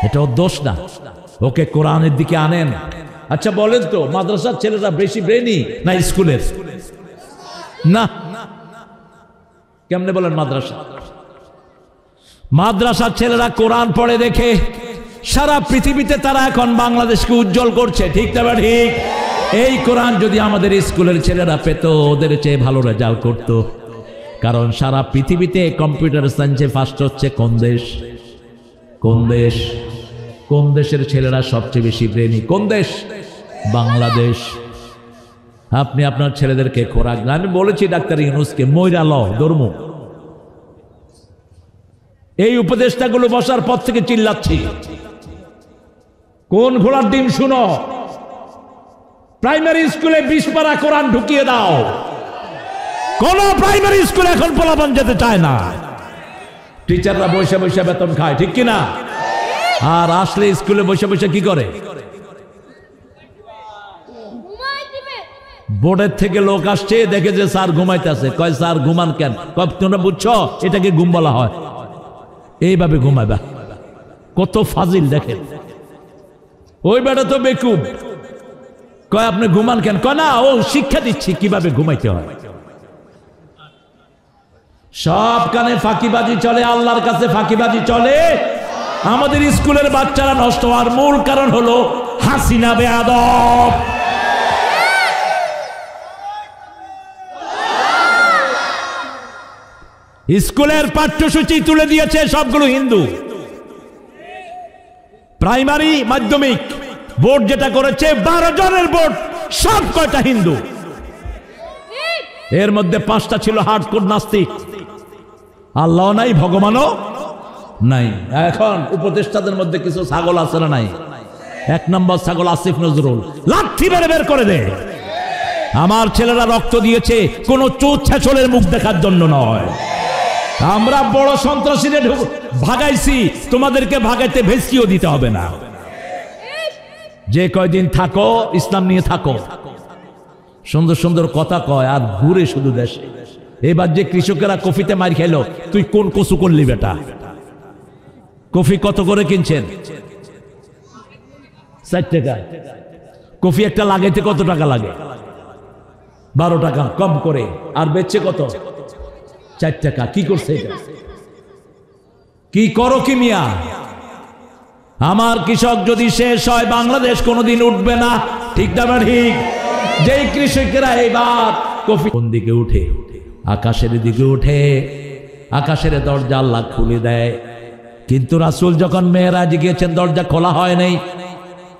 এটা ওর দোষ না, ওকে কোরআনের দিকে আনেন। আচ্ছা বলেন তো, মাদ্রাসার ছেলেরা বেশি ব্রেনি না স্কুলের? না, কেমনে বলেন? মাদ্রাসার ছেলেরা কোরআন পড়ে দেখে সারা পৃথিবীতে তারা এখন বাংলাদেশকে উজ্জ্বল করছে। ঠিক না ঠিক? এই কোরআন যদি আমাদের স্কুলের ছেলেরা পেত, ওদের চেয়ে ভালো রেজাল্ট করত। কারণ সারা পৃথিবীতে কম্পিউটার সায়েন্সে ফার্স্ট হচ্ছে কোন দেশ? কোন দেশ? কোন দেশের ছেলেরা সবচেয়ে বেশি ব্রেনি? কোন দেশ? বাংলাদেশ। আপনি আপনার ছেলেদেরকে খোরাক, আমি বলেছি ডাক্তার ইউনূসকে, মইরা ল ধর্ম, এই উপদেষ্টাগুলো বসার পর থেকে চিল্লাচ্ছি, কোন ঘোড়ার ডিম শুনো? প্রাইমারি স্কুলে 20 পারা কোরআন ঢুকিয়ে দাও। কোন প্রাইমারি স্কুলে এখন পোলাপান যেতে চায় না। টিচাররা বসে বসে বেতন খায়, ঠিক কিনা? আর আসলে স্কুলে বসে বসে কি করে? বোর্ডের থেকে লোক আসছে, দেখে যে স্যার ঘুমাইতেছে, কয় স্যার ঘুমান কেন? তোমরা বুঝছো এটাকে ঘুম বলা হয়? এইভাবে ঘুমাইবা। কত ফাজিল দেখেন। ওই বেটা তো বেকুব, কয় আপনি ঘুমান কেন? কয় না, ও শিক্ষা দিচ্ছি কিভাবে ঘুমাইতে হয়। সব কানে ফাঁকিবাজি চলে, আল্লাহর কাছে ফাঁকিবাজি চলে। আমাদের স্কুলের বাচ্চারা নষ্ট হওয়ার মূল কারণ হলো হাসিনা বেয়াদব। স্কুলের পাঠ্যসূচি তুলে দিয়েছে সবগুলো হিন্দু। প্রাইমারি মাধ্যমিক বোর্ড যেটা করেছে, 12 জনের বোর্ড, সব কয়টা হিন্দু। এর মধ্যে 5টা ছিল হার্ডকোর নাস্তিক। আল্লাহ নাই, ভগবানও নাই। এখন উপদেষ্টাদের মধ্যে কিছু ছাগল আছে না নাই? 1 নম্বর ছাগল আসিফ নজরুল, লাঠি মেরে বের করে দে। আমার ছেলেরা রক্ত দিয়েছে কোন চোর ছেচলের মুখ দেখার জন্য নয়। আমরা বড় সন্ত্রাসীদের ভাগাইছি, তোমাদেরকে ভাগাইতে ভেস্কিও দিতে হবে না। যে কয়দিন থাকো ইসলাম নিয়ে থাকো। সুন্দর সুন্দর কথা কয় আর ঘুরে শুধু দেশে। এবার যে কৃষকেরা কফিতে মার খেলো, তুই কোন কচু করলি বেটা? কফি কত করে কিনছেন? 4 টাকা। কফি একটা লাগাইতে কত টাকা লাগে? 12 টাকা কম করে। আর বেচছে কত? 4 টাকা। কি করছে এটা? কি করো কি মিয়া? আমার কৃষক যদি শেষ হয়, বাংলাদেশ কোনোদিন উঠবে না। ঠিক না ঠিক? যেই কৃষকেরা এবার কফি কোন দিকে উঠে? আকাশের দিকে উঠে। আকাশের দরজা আল্লাহ খুলে দেয়। কিন্তু রাসূল যখন মেরাজ গিয়েছেন, দরজা খোলা হয় নাই।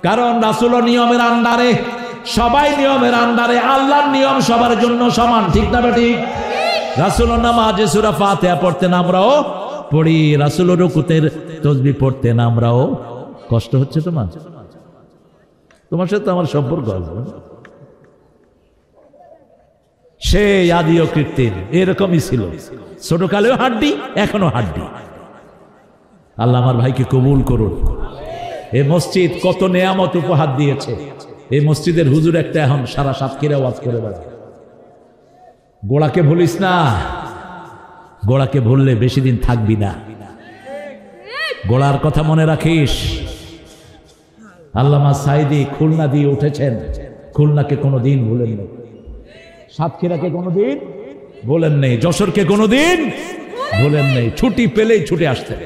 কারণ রাসূল নিয়মের আন্ডারে, সবাই নিয়মের আন্ডারে। আল্লাহর নিয়ম সবার জন্য সমান। ঠিক না ঠিক? রাসূল নামাজে সূরা ফাতিহা পড়তেন, আমরাও পড়ি। রাসূল রুকুতের তাসবিহ পড়তেন, আমরাও। কষ্ট হচ্ছে তোমার? তোমার সাথে আমার সম্পর্ক আছে। সেই আদি ও কৃত্রিম এরকমই ছিল। ছোটকালেও হাড্ডি, এখনো হাড্ডি। আল্লাহ আমার ভাইকে কবুল করুন। এই মসজিদ কত নেয়ামত উপহার দিয়েছে। এই মসজিদের হুজুর একটা এখন সারা সাতক্ষীরা ওয়াজ করে বেড়ায়। গোড়াকে ভুলিস না। গোড়াকে ভুললে বেশি দিন থাকবি না। গোড়ার কথা মনে রাখিস। আল্লামা সাইদি খুলনা দিয়ে উঠেছেন, খুলনাকে কোনোদিন ভুলেন নেই। সাতক্ষীরাকে কোনোদিন ভুলেন নেই। যশোরকে কোনোদিন ভুলেন নেই। ছুটি পেলেই ছুটে আসতেন।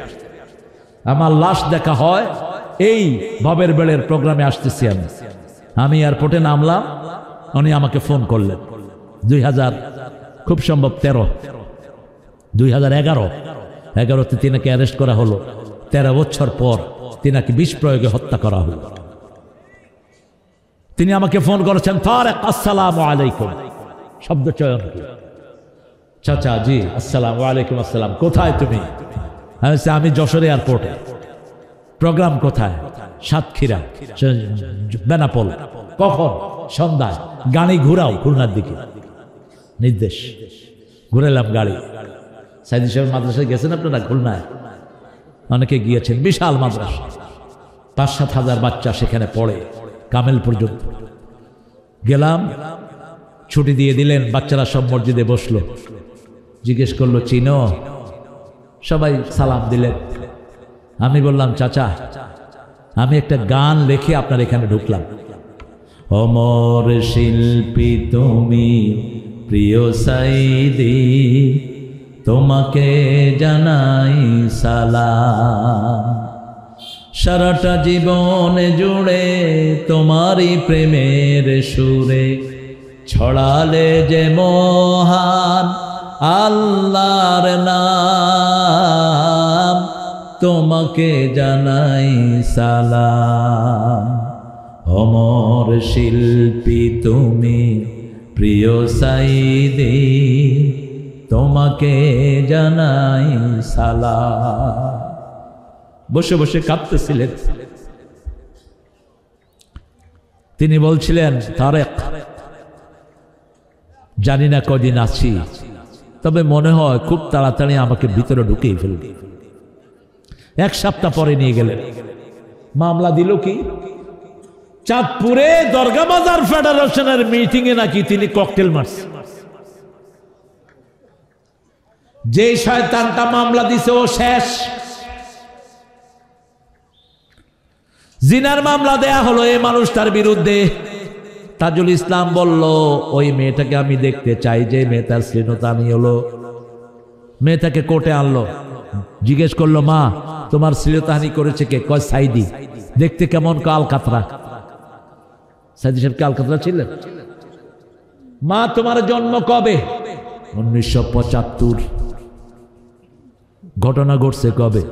আমার লাশ দেখা হয় এই ভবের বেড়ের প্রোগ্রামে আসতেছি আমি এয়ারপোর্টে নামলাম, উনি আমাকে ফোন করলেন 2000 খুব সম্ভব 2011-তে তিনাকে অ্যারেস্ট করা হলো। 13 বছর পর তিনাকে বিষ প্রয়োগে হত্যা করা হলো। তিনি আমাকে ফোন করেছেন, তারেক আসসালামু আলাইকুম, শব্দ চয়ন। চাচা জি আসসালামু আলাইকুম আসসালাম, কোথায় তুমি? আমি যশোর এয়ারপোর্টে। প্রোগ্রাম কোথায়? সাতক্ষীরা বেনাপোল। কখন? সন্ধ্যায়। গাড়ি ঘুরাও খুলনার দিকে। নির্দেশ। ঘুরেলাম গাড়ি। সাইদি সাহেব মাদ্রাসায় গেছেন আপনারা? খুলনায় অনেকে গিয়েছেন। বিশাল মাদ্রাসা, 5-7 হাজার বাচ্চা সেখানে পড়ে, কামেল পর্যন্ত। গেলাম, ছুটি দিয়ে দিলেন, বাচ্চারা সব মসজিদে বসলো। জিজ্ঞেস করলো চিনো? সবাই সালাম দিলেন। আমি বললাম চাচা আমি একটা গান লিখে আপনার এখানে ঢুকলাম। অমর শিল্পী তুমি প্রিয় সাইদি, তোমাকে জানাই সালাম। সারাটা জীবন জুড়ে তোমারই প্রেমের সুরে ছড়ালে যে মহান আল্লাহর নাম, তোমাকে জানাই সালাম। অমর শিল্পী তুমি প্রিয় সাইদি, তোমাকে জানাই সালাম। বসে বসে কাঁদতেছিলেন। তিনি বলছিলেন, তারেক, জানি না কদিন আছি, তবে মনে হয় খুব তাড়াতাড়ি আমাকে ভিতরে ঢুকিয়ে ফেলবে। এক সপ্তাহ পরে নিয়ে গেলেন। মামলা দিল কি, চাঁদপুরে দরগা বাজার ফেডারেশনের মিটিং এ নাকি তিনি ককটেল মারছে। যে শয়তানটা মামলা দিছে ও শেষ। জিনার মামলা দেয়া হলো এই মানুষটার বিরুদ্ধে। তাজুল ইসলাম বলল, ওই মেয়েটাকে আমি দেখতে চাই, যে মেয়েটার শ্লীলতাহানি হলো। মেয়েটাকে কোর্টে আনলো, জিজ্ঞেস করলো, মা তোমার শ্লীলতাহানি করেছে কে? কয় সাইদি। দেখতে কেমন? কাল কাতরা। সাইদি সাহেব কাল কাতরা ছিলেন। মা তোমার জন্ম কবে? 1975। ঘটনা ঘটছে কবে?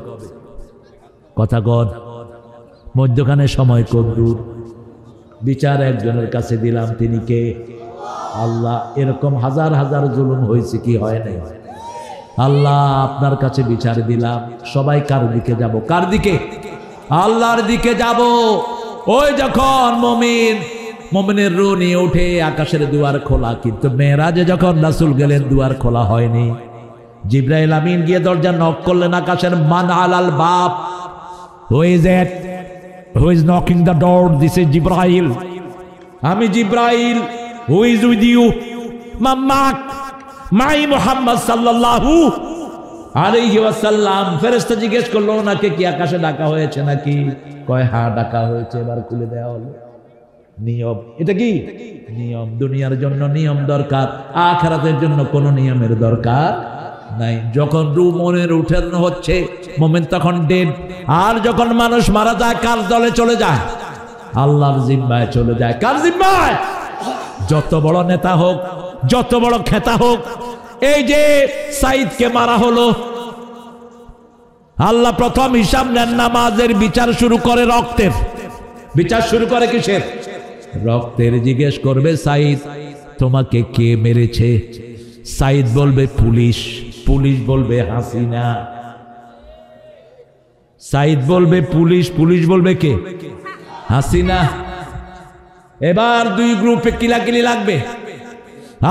কথা কন, মধ্যখানে সময় কদ্দুর। বিচার একজনের কাছে দিলাম, তিনি কে? আল্লাহ। এরকম হাজার হাজার জুলুম হয়েছে কি হয় নাই? আল্লাহ আপনার কাছে বিচার দিলাম। সবাই কার দিকে যাব? কার দিকে? আল্লাহর দিকে যাব। ওই যখন মুমিনের রূহ নিয়ে উঠে আকাশের দুয়ার খোলা, কিন্তু মেরাজে যখন রাসূল গেলেন দুয়ার খোলা হয়নি। জিবরাইল আমিন গিয়ে দরজা নক করলেন আকাশের, মান আলাল বাব, who is it, who is knocking the door? This is Jibrail. আমি Jibrail. Who is with you? মাম্মাক, মাই মুহাম্মদ সাল্লাল্লাহু আলাইহি ওয়াসাল্লাম। ফেরেশতা জিজ্ঞেস করলো, ওনাকে কি আকাশে ডাকা হয়েছে নাকি? কয় হ্যাঁ ডাকা হয়েছে। এবার খুলে দেওয়া হলো। নিয়ম। এটা কি নিয়ম? দুনিয়ার জন্য নিয়ম দরকার, আখিরাতের জন্য কোনো নিয়মের দরকার নাই। যখন রূহ মনের উঠানো হচ্ছে, মুমিন তখন ডেড। আর যখন মানুষ মারা যায়, কার দলে চলে যায়? আল্লাহর জিম্মায় চলে যায়। কার জিম্মায়? যত বড় নেতা হোক, যত বড় খেতা হোক। এই যে সাইদকে মারা হলো, আল্লাহ প্রথম হিসাব নেন নামাজের, বিচার শুরু করে রক্তের। বিচার শুরু করে কিসের? রক্তের। জিজ্ঞেস করবে, সাইদ তোমাকে কে মেরেছে? সাইদ বলবে পুলিশ। পুলিশ বলবে হাসিনা। সাইদ বলবে পুলিশ, পুলিশ বলবে কে? হাসিনা। এবার দুই গ্রুপে কিলাকিলি লাগবে।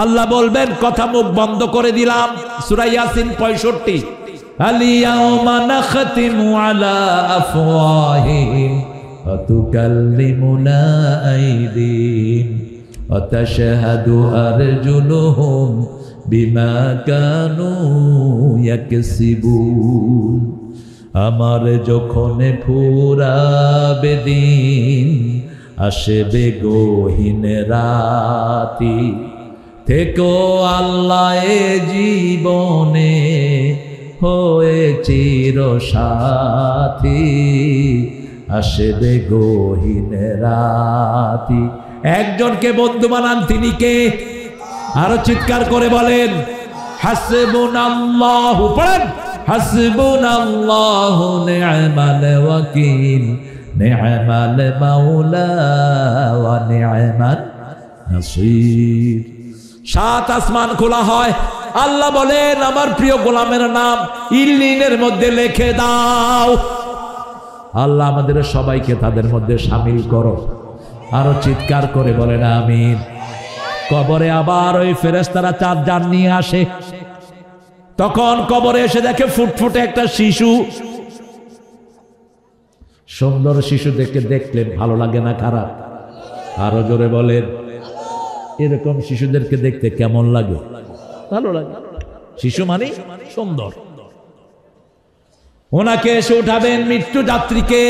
আল্লাহ বলবেন, কথা মুখ বন্ধ করে দিলাম। সূরা ইয়াসিন 65। আলিয়াউমা নাখতিমু আলা আফওয়াহিহিম ওয়া তুকাল্লিমুনা আইদিহিম ওয়া তাশহাদু আরজুলুহুম বিমা কানু ইয়াকসিবুন। আমার যখন ফুরাবে দিন, আসবে গহীন রাতি, থেকো আল্লাহ এ জীবনে হয়ে চির সাথী, আসবে গহীন রাতি। একজনকে বন্ধু বানান, তিনি কে? আরো চিৎকার করে বলেন, হাসবুনাল্লাহু। পড়েন, হাসবুনাল্লাহু নি'মাল ওয়াকিল, নি'মাল মাওলা ওয়া নি'মান নাসির। সাত আসমান খোলা হয়। আল্লাহ বলেন, আমার প্রিয় গোলামের নাম ইল্লিনের মধ্যে লিখে দাও। আল্লাহ আমাদের সবাইকে তাদের মধ্যে শামিল করো। আরো চিৎকার করে বলেন আমিন। কবরে আবার ওই ফেরেশতারা চারজন নিয়ে আসে। তখন কবরে এসে দেখে ফুটফুটে একটা শিশু। সুন্দর শিশু দেখলে ভালো লাগে না খারাপ? আরো জোরে বলেন, এরকম শিশুদেরকে দেখতে কেমন লাগে? ভালো লাগে। শিশু মানে সুন্দর। ওনাকে এসে উঠাবেন, মৃত্যু যাত্রীকে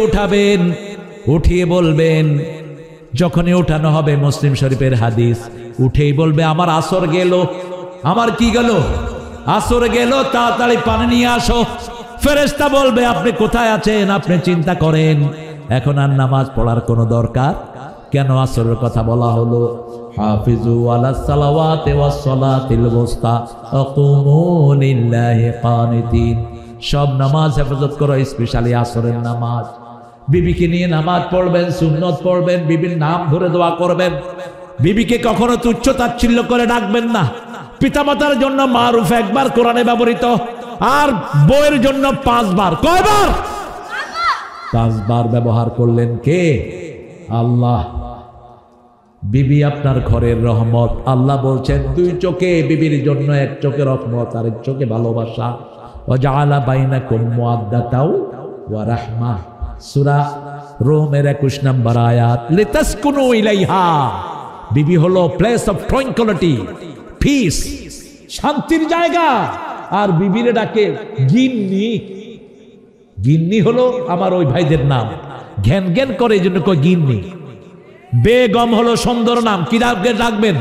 উঠাবেন, উঠিয়ে বলবেন, যখনই উঠানো হবে, মুসলিম শরীফের হাদিস, উঠেই বলবে, আমার আসর গেল। আমার কি গেল? আসর গেল, তাড়াতাড়ি পানি নিয়ে আসো। ফেরেশতা বলবে, আপনি কোথায় আছেন? আপনি চিন্তা করেন, এখন আর নামাজ পড়ার কোনো দরকার কেন? আসরের কথা বলা হলো, হাফিজু আলাস সালাওয়াতি ওয়াস সালাতিল ওয়াসতা আকুমু লিল্লাহি কানিতিন। সব নামাজ হেফাজত করো, স্পেশালি আসরের নামাজ। বিবিকে নিয়ে নামাজ পড়বেন, সুন্নত পড়বেন, বিবির নাম ধরে দোয়া করবেন। বিবিকে কখনো তুচ্ছ তাচ্ছিল্য করে ডাকবেন না। পিতামাতার জন্য মারুফ একবার কোরআনে ব্যবহৃত, আর বউয়ের জন্য 5 বার। কয়বার? 5 বার ব্যবহার করলেন কে? আল্লাহ। বিবি আপনার ঘরের রহমত। আল্লাহ বলছেন 2 চোখে বিবির জন্য 1 চোখে রহমত, আর 1 চোখে ভালোবাসা। ওয়াজআলা বাইনাকুম মুআদ্দাতাও ওয়া রাহমাহ, সূরা রোমের 21 নম্বর আয়াত। লিতাসকুনু ইলাইহা, বিবি হলো প্লেস অফ ট্রাঙ্কুইলিটি, পিস, শান্তির জায়গা। আর বিবিরে ডাকে গিন্নি। গিন্নি হলো আমার ওই ভাইদের নাম, ঘ্যান ঘ্যান করে এই জন্য কয় গিন্নি। বেগম হলো সুন্দর নাম, কি ডাকবেন?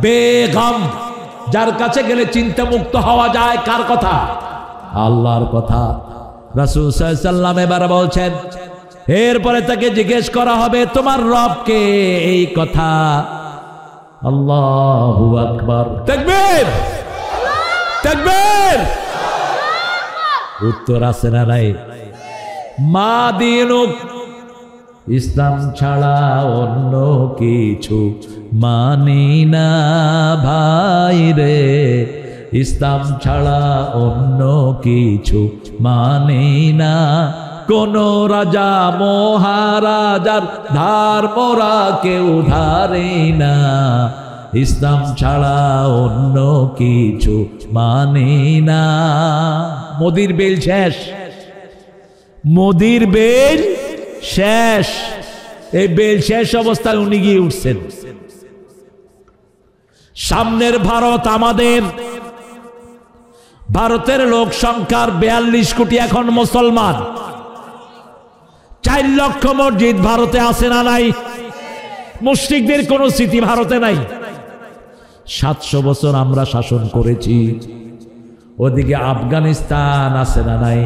বেগম। যার কাছে গেলে চিন্তা মুক্ত হওয়া যায়। কার কথা? আল্লাহর কথা। রাসূল সাল্লাল্লাহু আলাইহি ওয়াসাল্লাম এবার বলছেন, এরপরে তাকে জিজ্ঞেস করা হবে তোমার রবকে এই কথা। আল্লাহু আকবার, তাকবীর, তাকবীর। উত্তর আছে না নাই? মা দিনুক, ইসলাম ছাড়া অন্য কিছু মানি না ভাই রে, ইসলাম ছাড়া অন্য কিছু মানি না। কোন রাজা মহারাজার ধার মোরা কেউ ধারে না, ইসলাম ছাড়া অন্য কিছু মানি না। মোদির বেল শেষ, মোদির বেল শেষ। এই বেল শেষ অবস্থায় উনি গিয়ে উঠছেন। সামনের ভারত আমাদের, ভারতের লোক সংখ্যার 42 কোটি এখন মুসলমান। 4 লক্ষ মসজিদ ভারতে আছে না নাই? মুশরিকদের কোন স্মৃতি ভারতে নাই। 700 বছর আমরা শাসন করেছি। ওদিকে আফগানিস্তান আছে না নাই?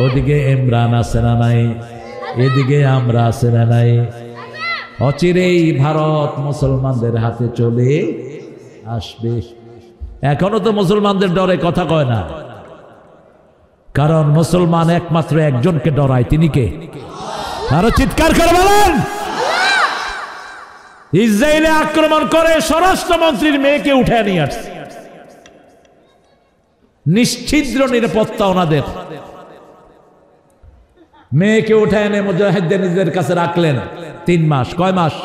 ওদিকে ইমরান আছে না নাই? এদিকে আমরা আছে না নাই? অচিরেই ভারত মুসলমানদের হাতে চলে আসবে। এখনো তো মুসলমানদের ডরে কথা কয় না, কারণ মুসলমান একমাত্র একজনকে ডরায়। তিনি কে? আরো চিৎকার করে বলেন। ইসরায়েলে আক্রমণ করে স্বরাষ্ট্রমন্ত্রীর মেয়েকে উঠে নিয়ে আসছে। নিশ্চিদ্র নিরাপত্তা ওনাদের। মেয়েকে উঠে এনে মুজাহিদদের নিজের কাছে রাখলেন 3 মাস। কয় মাস?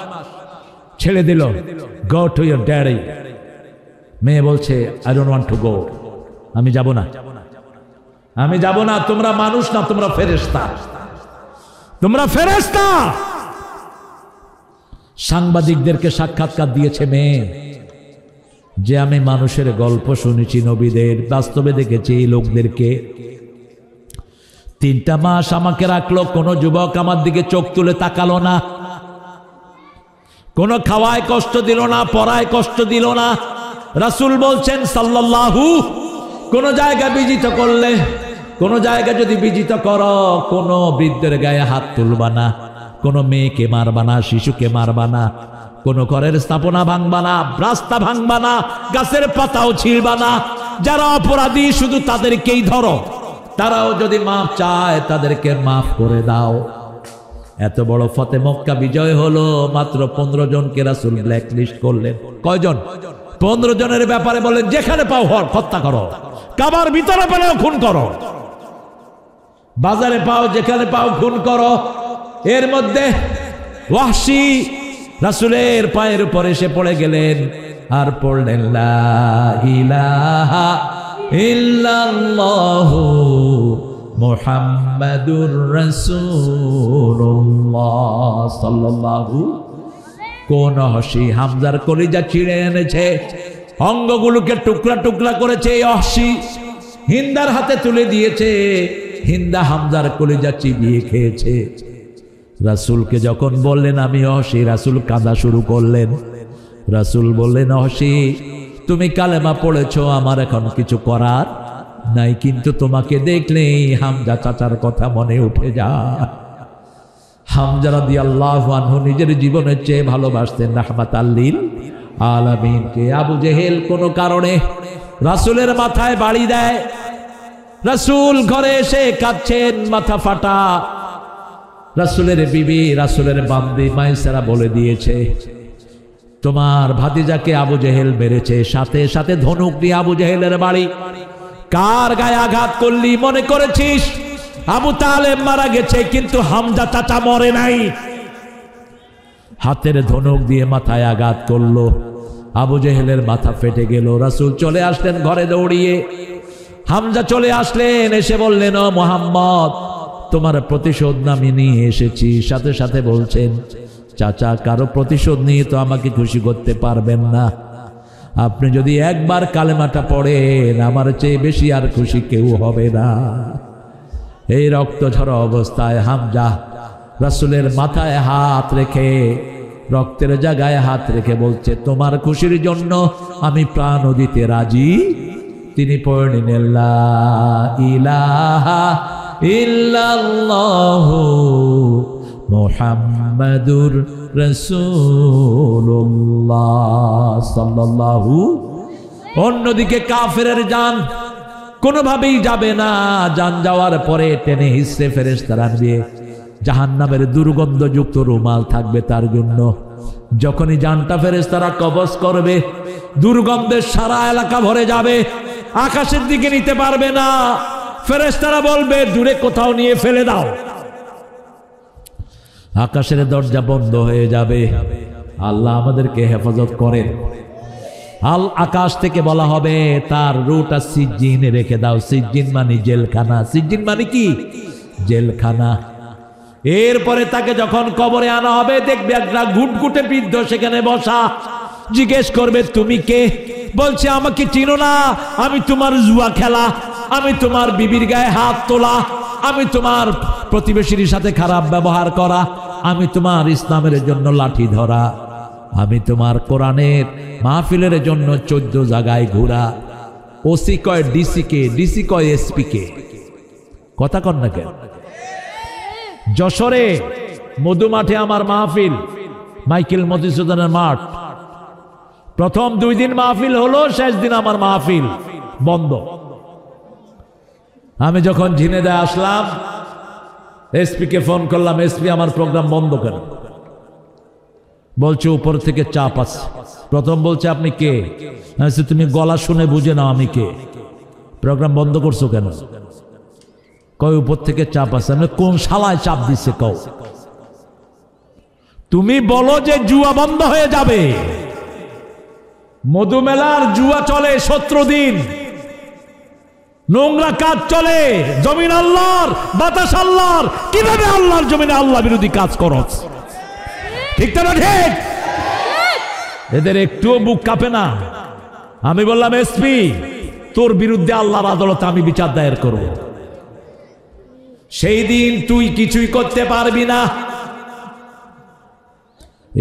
ছেড়ে দিল। Go to your daddy. মেয়ে বলছে I don't want to go, আমি যাব না, আমি যাব না। তোমরা মানুষ না, তোমরা ফেরেশতা, তোমরা ফেরেশতা। সাংবাদিকদেরকে সাক্ষাৎকার দিয়েছে মেয়ে, যে আমি মানুষের গল্প শুনেছি, নবীদের, বাস্তবে দেখেছি এই লোকদেরকে। 3টা মাস আমাকে রাখলো, কোন যুবক আমার দিকে চোখ তুলে তাকালো না, কোন খাওয়ায় কষ্ট দিল না, পড়ায় কষ্ট দিল না। রাসূল বলছেন সাল্লাল্লাহু, কোন জায়গা বিজিত করলে, কোন জায়গা যদি বিজিত করো, কোন বৃদ্ধের গায়ে হাত তুলবা না, কোন মেয়েকে মারবা না, শিশুকে মারবা না, কোন ঘরের স্থাপনা ভাঙবা না, রাস্তা ভাঙবা না, গাছের পাতাও ছিঁড়বা না। যারা অপরাধী শুধু তাদেরকেই ধরো, তারাও যদি মাফ চায় তাদেরকে মাফ করে দাও। এত বড় ফতে মক্কা বিজয় হলো, মাত্র 15 জনকে রাসূল ব্ল্যাক লিস্ট করলেন। কয়জন? 15 জনের ব্যাপারে বলেন যেখানে পাও হত্যা করো, কাবার ভিতরে পেলেও খুন করো, বাজারে পাও যেখানে পাও খুন করো। এর মধ্যে ওয়াহশী রাসূলের পায়ের উপর এসে পড়ে গেলেন আর পড়লেন লা ইলাহা ইল্লাল্লাহু মুহাম্মাদুর রাসূলুল্লাহ সাল্লাল্লাহু। কোন ওয়াহশী হামজার কলিজা ছিঁড়ে এনেছে, অঙ্গগুলোকে টুকরা টুকরা করেছে। ওয়াহশী হিন্দার হাতে তুলে দিয়েছে, হিন্দা হামজার কলিজা চিবিয়ে খেয়েছে। রাসূলকে যখন বললেন আমি ওয়াহশী, রাসূল কাঁদা শুরু করলেন। রাসূল বললেন ওয়াহশী তুমি কালেমা পড়েছো, আমার এখন কিছু করার নাই, কিন্তু তোমাকে দেখলেই হামজা চাচার কথা মনে উঠে যায়। হামজা রাদিয়াল্লাহু আনহু নিজের জীবনের চেয়ে ভালোবাসতেন রাহমাতাল লিল আলামিনকে। আবু জেহেল কোনো কারণে রাসূলের মাথায় বাড়ি দেয়। রাসূল ঘরে এসে কাঁদছেন, মাথা ফাটা। রাসূলের বিবি, রাসূলের বান্দি মাইসারা বলে দিয়েছে তোমার ভাতিজাকে আবু জেহেল মেরেছে, সাথে সাথে ধনুক দিয়ে আবু জেহেলের বাড়ি। কার গায়ে আঘাত করলি মনে করেছিস? আবু তালেব মারা গেছে, কিন্তু হামজা চাচা মরে নাই। হাতের ধনুক দিয়ে মাথায় আঘাত করলো, আবু জেহেলের মাথা ফেটে গেল। রাসূল চলে আসলেন ঘরে দৌড়িয়ে। হামজা চলে আসলেন, এসে বললেন, ও মুহাম্মদ, তোমার প্রতিশোধ আমি নিয়ে এসেছি। সাথে সাথে বলছেন, চাচা, কারো প্রতিশোধ নিয়ে তো আমাকে খুশি করতে পারবেন না। আপনি যদি একবার কালেমাটা পড়েন, আমার চেয়ে বেশি আর খুশি কেউ হবে না। এই রক্ত ঝরা অবস্থায় হামজা রাসূলের মাথায় হাত রেখে, রক্তের জায়গায় হাত রেখে বলছে, তোমার খুশির জন্য আমি প্রাণও দিতে রাজি। তিনি পড়লেন, লা ইলাহা ইল্লাল্লাহু মুহাম্মাদুর রাসূলুল্লাহ সাল্লাল্লাহু। অন্যদিকে কাফেরের জান কোনোভাবেই যাবে না। জান যাওয়ার পরে টেনে হিসে ফেরেশতারা দিয়ে জাহান্নামের দুর্গন্ধযুক্ত রুমাল থাকবে তার জন্য। যখনই জানটা ফেরেশতারা কবজ করবে, দুর্গন্ধের সারা এলাকা ভরে যাবে, আকাশের দিকে নিতে পারবে না। ফেরেশতারা বলবে, দূরে কোথাও নিয়ে ফেলে দাও। আকাশের দরজা বন্ধ হয়ে যাবে। আল্লাহ আমাদেরকে হেফাজত করেন। আকাশ থেকে বলা হবে, তার রুটা সিজ্জিনে রেখে দাও। সিজ্জিন মানে জেলখানা। সিজ্জিন মানে কি? জেলখানা। এরপরে তাকে যখন কবরে আনা হবে, দেখবে একটা ঘুটঘুটে বৃদ্ধ সেখানে বসা। জিজ্ঞেস করবে, তুমি কে? বলছে, আমাকে চিনো না? আমি তোমার জুয়া খেলা, আমি তোমার বিবির গায়ে হাত তোলা, আমি তোমার প্রতিবেশীর সাথে খারাপ ব্যবহার করা, আমি তোমার ইসলামের জন্য লাঠি ধরা, আমি তোমার কোরআনের মাহফিলের জন্য 14 জায়গায় ঘোরা। ওসি কয় ডিসি কে, ডিসি কয় এসপি কে। কথা কন না কেন? যশোরে মধুমাঠে আমার মাহফিল, মাইকেল মধুসূদনের মাঠ। প্রথম 2 দিন মাহফিল হলো, শেষ দিন আমার মাহফিল বন্ধ। আমি যখন ঝিনেদা আসলাম, এসপি কে ফোন করলাম, এসপি আমার প্রোগ্রাম বন্ধ কেন? বলছে, উপর থেকে চাপ আছে। প্রথম বলছে, আপনি কে? তুমি গলা শুনে বুঝে নাও আমি কে। প্রোগ্রাম বন্ধ করছো কেন? কয়, উপর থেকে চাপ আছে। আমি, কোন শালায় চাপ দিচ্ছে কও? তুমি বলো যে জুয়া বন্ধ হয়ে যাবে। মধুমেলার জুয়া চলে 17 দিন, নোংরা কাজ চলে। জমিন আল্লাহর, বাতাস আল্লাহর। কিভাবে আল্লাহর জমিনে আল্লাহ বিরোধী কাজ করছ? ঠিক না ঠিক? এদের একটুও বুক কাঁপে না। আমি বললাম, এসপি, তোর বিরুদ্ধে আল্লাহর আদালতে আমি বিচার দায়ের করব। সেই দিন তুই কিছুই করতে পারবি না।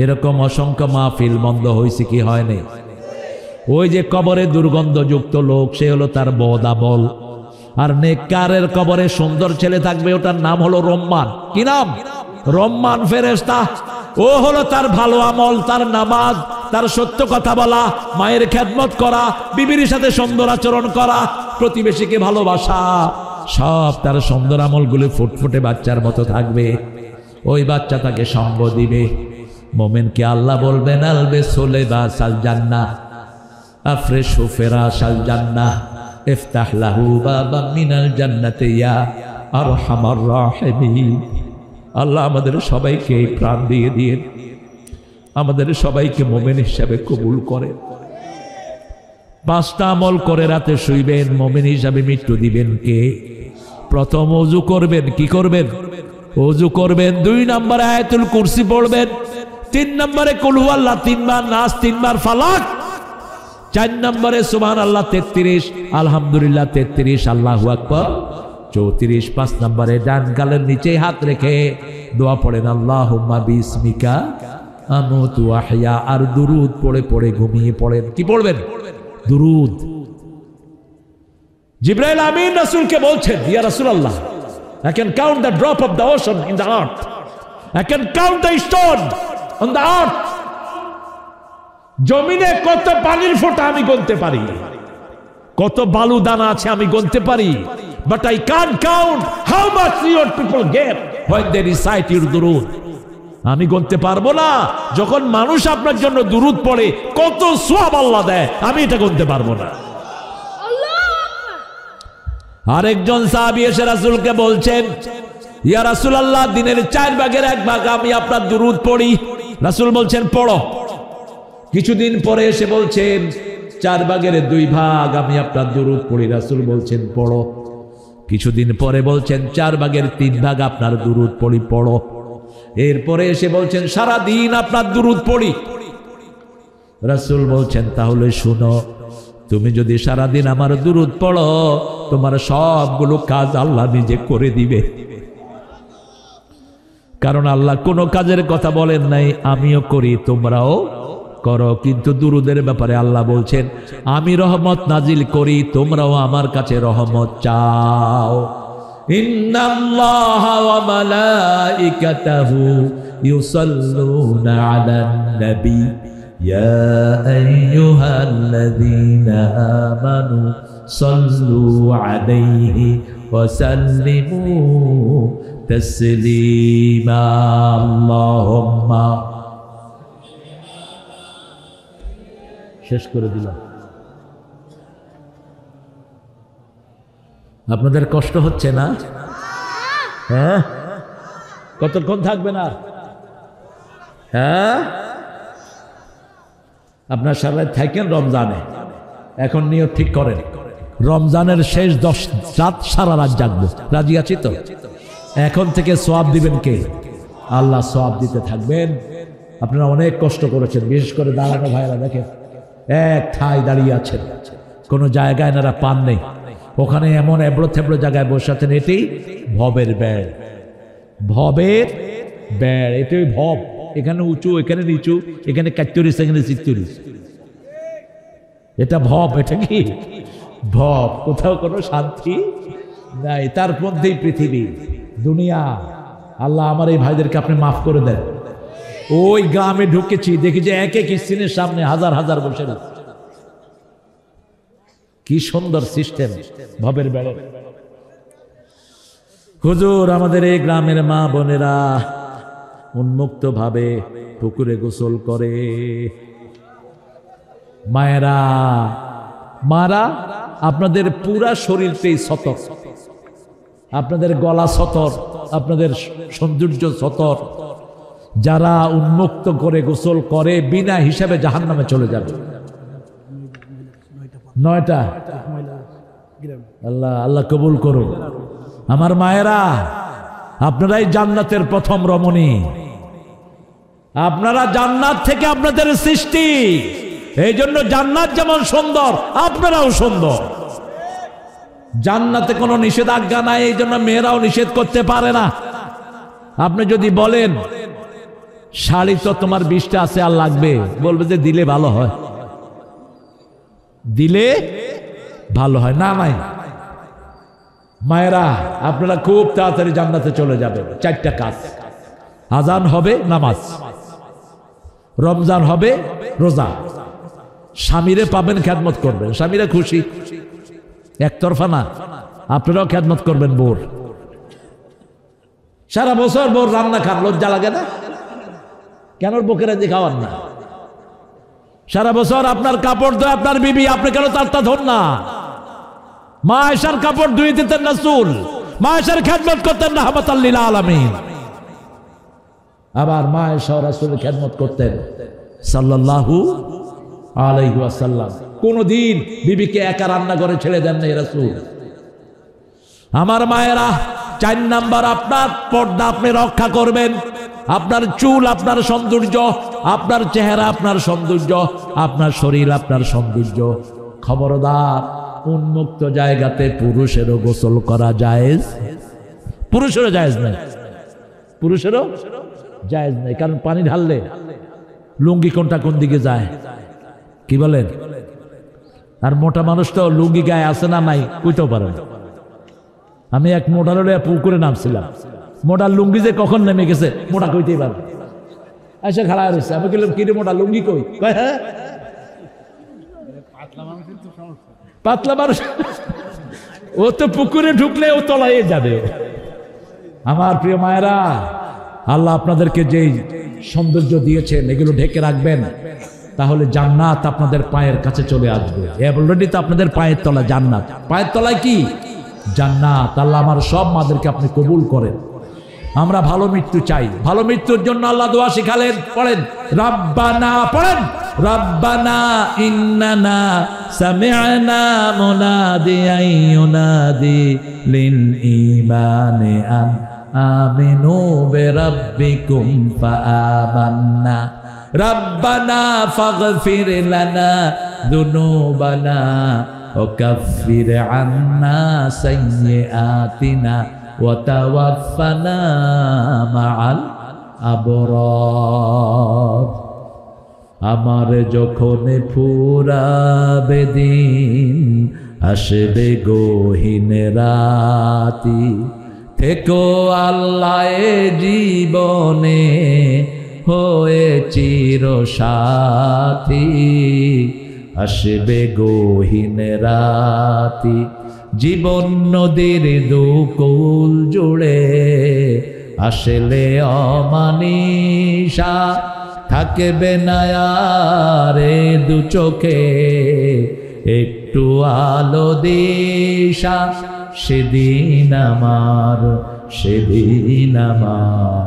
এরকম অসংখ্য মাহফিল বন্ধ হয়েছে কি হয়নি? ওই যে কবরে দুর্গন্ধযুক্ত লোক, সে হলো তার বদ আমল। আর নেককারের কবরে সুন্দর ছেলে থাকবে, ওটার নাম হলো রম্মান। কি নাম? রম্মান ফেরেশতা। ও হলো তার ভালো আমল, তার নামাজ, তার সত্য কথা বলা, মায়ের খেদমত করা, বিবির সাথে সুন্দর আচরণ করা, প্রতিবেশীকে ভালোবাসা, সব তার সুন্দর আমলগুলো ফুটফুটে বাচ্চার মতো থাকবে। ওই বাচ্চা তাকে সঙ্গ দিবে। মোমেনকে আল্লাহ বলবেন, আলবে সোলে বা সাল জান্নাহ, আফরেশু ফিরাশাল জান্নাহ, ইফতাহ লাহু বাবাম মিনাল জান্নাতি ইয়া আরহামার রাহিমিন। আল্লাহ আমাদের সবাইকে প্রাণ দিয়ে দিয়ে আমাদের সবাইকে মোমেন হিসাবে কবুল করে। 5টা আমল করে রাতে শুইবেন, মোমেন হিসাবে মৃত্যু দিবেন কে? প্রথম ওযু করবেন। কি করবেন? ওযু করবেন। 2 নম্বরে আয়াতুল কুরসি পড়বেন। 3 নম্বরে কুল হুয়াল্লাহ 3 বার, নাস 3 বার, ফালাক। 4 নম্বরে সুবহানাল্লাহ 33, আলহামদুলিল্লাহ 33, আল্লাহু আকবার 34। 5 নম্বরে ডান গালের নিচে হাত রেখে দোয়া পড়েন, আল্লাহুম্মা বিসমিকা আমুতু ওয়া আহইয়া। আর দুরুদ পড়ে পড়ে ঘুমিয়ে পড়েন। কি পড়বেন? দুরুদ। জিবরাইল আমিন রাসূলকে বলছেন, ইয়া রাসূলুল্লাহ, I can count the drop of the ocean in the earth. I can count the stone on the earth. জমিনে কত পানির ফোঁটা আমি গুনতে পারি, কত বালু দানা আছে আমি গুনতে পারি, but I can't count how much your people get when they recite your durud. আমি গুনতে পারবো না। যখন মানুষ আপনার জন্য দুরূদ পড়ে কত সওয়াব আল্লাহ দেয়, আমি এটা গুনতে পারবো না। আরেকজন সাহাবী এসে রাসূলকে বলছেন, ইয়া রাসূলুল্লাহ, দিনের 4 ভাগের 1 ভাগ আমি আপনার দুরূদ পড়ি। রাসূল বলছেন পড়ো। কিছুদিন পরে এসে বলছেন 4 ভাগের 2 ভাগ আমি আপনার দুরূদ পড়ি। রাসূল বলছেন পড়ো। কিছুদিন পরে বলছেন 4 ভাগের 3 ভাগ আপনার দুরূদ পড়ি, পড়ো। এরপরে এসে বলছেন সারা দিন আপনার দুরূদ পড়ি। রাসূল বলছেন তাহলে শুনো, তুমি যদি সারা দিন আমার দুরূদ পড়ো, তোমার সবগুলো কাজ আল্লাহ নিজে করে দিবে। কারণ আল্লাহ কোনো কাজের কথা বলেন নাই আমিও করি তোমরাও করো, কিন্তু দুরূদের ব্যাপারে আল্লাহ বলছেন আমি রহমত নাজিল করি, তোমরাও আমার কাছে রহমত চাও। ইন্নাল্লাহা ওয়া মালাইকাতাহু ইউসাল্লুনা আলান নবী ইয়া আইয়ুহাল্লাযীনা আমানু সাল্লু আলাইহি ওয়া সাল্লিমু তাসলিমা। আল্লাহুম্মা, শেষ করে দিলাম। আপনাদের কষ্ট হচ্ছে না? হ্যাঁ, কতক্ষণ থাকবেন আর? হ্যাঁ, আপনার সারা রাত থাকেন রমজানে। এখন নিয়ত ঠিক করেন, রমজানের শেষ 10 রাত সারা রাত জাগবো। রাজি আছি তো? এখন থেকে সওয়াব দিবেন কে? আল্লাহ সওয়াব দিতে থাকবেন। আপনারা অনেক কষ্ট করেছেন, বিশেষ করে দাঁড়ানো ভাইরা দেখেন এক ঠায় দাঁড়িয়ে আছেন, কোনো জায়গায় এনারা পান নেই। ওখানে এমন এবড়ো থেবড়ো জায়গায় বসে আছেন, এটি ভবের বেড়। ভবের বেড়, এটাই ভব। এখানে উঁচু, এখানে নিচু, এখানে ৪৪, এখানে ৪৬। এটা ভব। এটা কি ভব? কোথাও কোনো শান্তি নাই, তার মধ্যেই পৃথিবী, দুনিয়া। আল্লাহ আমার এই ভাইদেরকে আপনি মাফ করে দেন। ওই গ্রামে ঢুকেছি, দেখি যে এক এক স্ক্রিনের সামনে হাজার হাজার বসে আছে। কি সুন্দর সিস্টেম ভবের বেড়ে। হুজুর, আমাদের এই গ্রামের মা বোনেরা উন্মুক্ত ভাবে পুকুরে গোসল করে। মায়েরা, মারা, আপনাদের পুরা শরীরটাই সতর, আপনাদের গলা সতর, আপনাদের সৌন্দর্য সতর। যারা উন্মুক্ত করে গোসল করে বিনা হিসাবে জাহান্নামে চলে যাবে। 9টা। আল্লাহ আল্লাহ কবুল করুন। আমার মায়েরা, আপনারাই জান্নাতের প্রথম রমণী। আপনারা জান্নাত থেকে আপনাদের সৃষ্টি, এই জন্য জান্নাত যেমন সুন্দর আপনারাও সুন্দর। জান্নাতে কোনো নিষেধাজ্ঞা নাই, এই জন্য মেয়েরাও নিষেধ করতে পারে না। আপনি যদি বলেন শাড়ি তো তোমার 20টা আছে আর লাগবে, বলবে যে দিলে ভালো হয়, দিলে ভালো হয়। না নাই, মায়েরা আপনারা খুব তাড়াতাড়ি জান্নাতে চলে যাবেন। 4টা কাজ: আজান হবে, নামাজ; রমজান হবে, রোজা; স্বামীরে পাবেন, খেদমত করবেন। স্বামীরা খুশি, একতরফা না, আপনারাও খেদমত করবেন। বোর সারা বছর বোর রান্না খান, লজ্জা লাগে না? কেন বকেরা দিয়ে খাওয়ান না? সারা বছর আপনার কাপড় ধোয় আপনার বিবি, আপনি কেন তারটা ধর না? মা আয়েশার কাপড় ধুয়ে দিতেন রাসূল, মা আয়েশার খেদমত করতেন রাহমাতাল লিল আলামিন। আবার মা আয়েশা রাসূলের খেদমত করতেন সাল্লাল্লাহু আলাইহি ওয়াসাল্লাম। কোনদিন বিবিকে একা রান্না করে ছেড়ে দেন নাই রাসূল। আমার মায়েরা, 4 নাম্বার, আপনার পর্দা আপনি রক্ষা করবেন। আপনার চুল আপনার সৌন্দর্য, আপনার চেহারা আপনার সৌন্দর্য, আপনার শরীর আপনার সৌন্দর্য। খবরদার, উন্মুক্ত জায়গাতে পুরুষেরও গোসল করা জায়েজ, পুরুষেরও জায়েজ নাই, পুরুষেরও জায়েজ নাই। কারণ পানি ঢাললে লুঙ্গি কোনটা কোন দিকে যায়, কি বলেন? আর মোটা মানুষ তো লুঙ্গি গায়ে আছে না নাই কইতেও পারে না। আমি এক মোটা লড়ে পুকুরে নামছিলাম, মোটার লুঙ্গি যে কখন নেমে গেছে মোটা কইতেই পারে। এসে খাড়া রয়েছে, আমি বললাম কি রে মোটা লুঙ্গি কই? হ্যাঁ, পাতলা মানুষ, ও তো পুকুরে ঢুকলে ও তলায় যাবে। আমার প্রিয় মায়েরা, আল্লাহ আপনাদেরকে যেই সৌন্দর্য দিয়েছেন এগুলো ঢেকে রাখবেন, তাহলে জান্নাত আপনাদের পায়ের কাছে চলে আসবে। অলরেডি তো আপনাদের পায়ের তলা জান্নাত। পায়ের তলায় কি? জান্নাত। আল্লাহ আমার সব মাদেরকে আপনি কবুল করেন। আমরা ভালো মৃত্যু চাই। ভালো মৃত্যুর জন্য আল্লাহ দোয়া শিখালেন, পড়েন রাব্বানা, পড়েন রাব্বানা ইন্নানা সামি'না মুনাদিয়ান ইউনাদি লিল ঈমানি আন আমিনু বিরাব্বিকুম ফাআমান্না রাব্বানা ফাগফির লানা যুনুবানা ওয়া কাফির আন্না সাইয়্যাতিনা ওয়া তাওয়াফফানা মাআল আবরার। আমার যখন ফুরাবে দিন, আসবে গহীন রাতি, থেকো আল্লাহ জীবনে হয়ে চির সাথী। আসবে গহীন রাতি, জীবন নদীর দুকুল জুড়ে, আসলে অমানিসা থাকবে না রে দু চোখে, একটু আলো দিশা। সেদিন আমার, সেদিন আমার,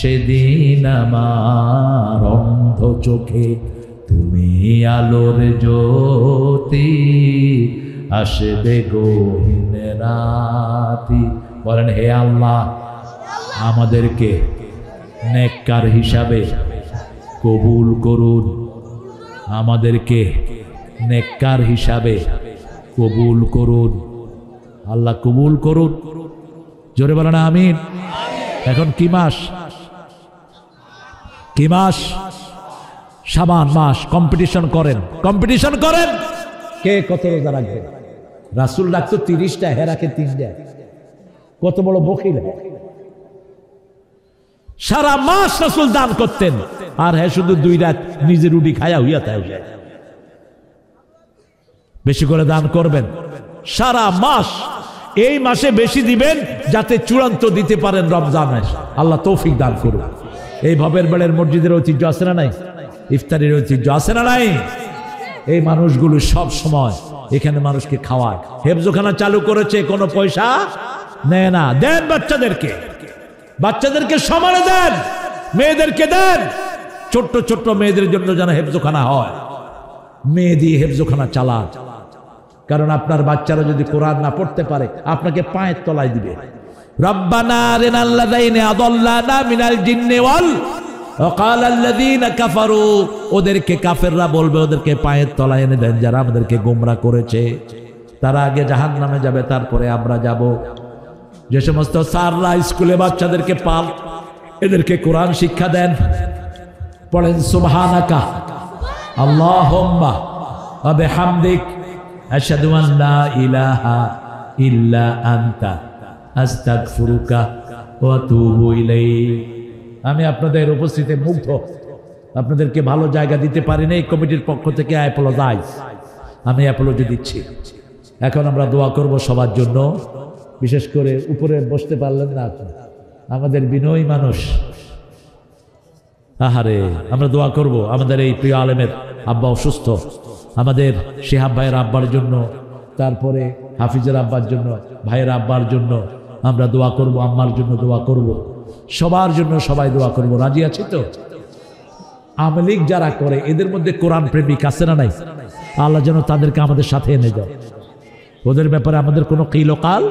সেদিন আমার অন্ধ চোখে তুমি আলোর জ্যোতি, আসবে গহীন রাতি। বলেন হে আল্লাহ, আমাদেরকে নেককার হিসাবে কবুল করুন, আমাদেরকে নেককার হিসাবে কবুল করুন। আল্লাহ কবুল করুন। জোরে বলেন আমিন। এখন কি মাস? কি মাস? শাবান মাস। কম্পিটিশন করেন, কম্পিটিশন করেন, কে কত রোজা রাখবে। রাসূল রাখতো 30টা, হে রাখে 3টা। কত বড় বখিল! সারা মাস রাসূল দান করতেন, আর হ্যাঁ শুধু 2 রাত নিজে রুটি খায়া হইয়া তাই। বেশি করে দান করবেন সারা মাস। এই মাসে বেশি দিবেন যাতে চূড়ান্ত দিতে পারেন রমজানে। আল্লাহ তৌফিক দান করুন। এই ভবের বেড়ের মসজিদের ঐতিহ্য আছে না নাই? ইফতারের ঐতিহ্য আছে না নাই? এই মানুষগুলো সব সময় এখানে মানুষকে খাওয়ায়। হেফজোখানা চালু করেছে, কোনো পয়সা নেয় না। দেন বাচ্চাদেরকে, বাচ্চাদেরকে সমানে দেন, মেয়েদেরকে দেন। ছোট্ট ছোট্ট মেয়েদের জন্য যেন হেফজোখানা হয়, মেয়ে দিয়ে হেফজোখানা চালান। কারণ আপনার বাচ্চারা যদি কোরআন না পড়তে পারে, আপনাকে পায়ের তলায় দিবে। রব্বানা আরিনাল্লাযীনা আদাল্লানা মিনাল জিন্নি ওয়াল ওয়াকালাল্লাযীনা কাফারু, ওদেরকে কাফেররা বলবে ওদেরকে পায়ের তলায় এনে দেন যারা আমাদেরকে গোমরা করেছে। তারা আগে জাহান্নামে যাবে, তারপরে আমরা যাব। যে সমস্ত স্যাররা স্কুলে বাচ্চাদেরকে পাল, এদেরকে কোরআন শিক্ষা দেন। পড়েন সুবহানাকা আল্লাহুম্মা ওয়া বিহামদিক আশহাদু আন লা ইলাহা ইল্লা আনতা আস্তাগফিরুকা ওয়া আতুবু ইলাইক। আমি আপনাদের উপস্থিতিতে মুগ্ধ। আপনাদেরকে ভালো জায়গা দিতে পারি না, এই কমিটির পক্ষ থেকে অ্যাপোলোজাইজ। আমি অ্যাপোলজি দিচ্ছি। এখন আমরা দোয়া করব সবার জন্য। বিশেষ করে উপরে বসতে পারলেন না আমাদের বিনয়ী মানুষ, আহারে, আমরা দোয়া করব আমাদের এই প্রিয় আলেমের আব্বা অসুস্থ, আমাদের শিহাব ভাইয়ের আব্বার জন্য, তারপরে হাফিজের আব্বার জন্য, ভাইয়ের আব্বার জন্য আমরা দোয়া করব, আম্মার জন্য দোয়া করব, সবার জন্য সবাই দোয়া করব। রাজি আছি তো? আমলিক যারা করে এদের মধ্যে কোরআন প্রেমিক আছে না নাই? আল্লাহ যেন তাদেরকে আমাদের সাথে এনে দেয়। ওদের ব্যাপারে আমাদের কোনো কিলোকাল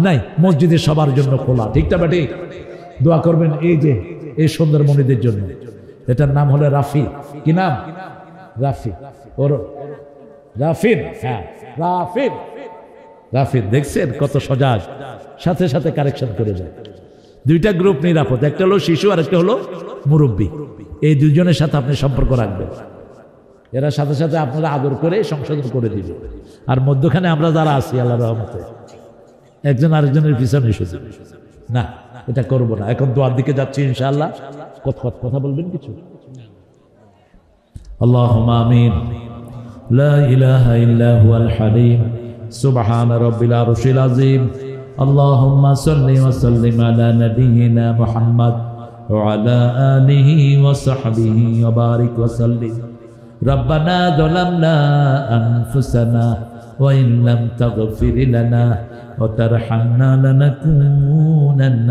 নাই। মসজিদে সবার জন্য খোলা, ঠিক না বেটি? দোয়া করবেন এই যে এই সুন্দরমণিদের জন্য। এটার নাম হলো রাফি। কি নাম? রাফি। ওর রাফিন, হ্যাঁ রাফিন। রাফিন দেখছেন কত সজাগ, সাথে সাথে কারেকশন করে যায়। 2টা গ্রুপ নিরাপদ, একটা হলো শিশু আর একটা হলো মুরব্বী। এই দুজনের সাথে আপনি সম্পর্ক রাখবেন। এরা সাথে সাথে আপনারা আদর করে সংশোধন করে দিবে। আর মধ্যখানে আমরা যারা আছি আল্লাহর রহমতে একজন আরেকজনের পিছনে শুধু না, এটা করব না। এখন দোয়ার দিকে যাচ্ছি ইনশাআল্লাহ। কথা বলবেন কিছু? আল্লাহুম্মা আমিন। লা ইলাহা ইল্লা হুয়াল হালিম সুবহান রাব্বিল আরশিল আযীম। আল্লাহুম্মা সাল্লি ওয়া সাল্লিম আলা নাবিয়িনা মুহাম্মদ وعلى آله وصحبه وبارك وسلم ربنا ظلمنا أنفسنا وإن لم تغفر لنا وترحمنا لنكونن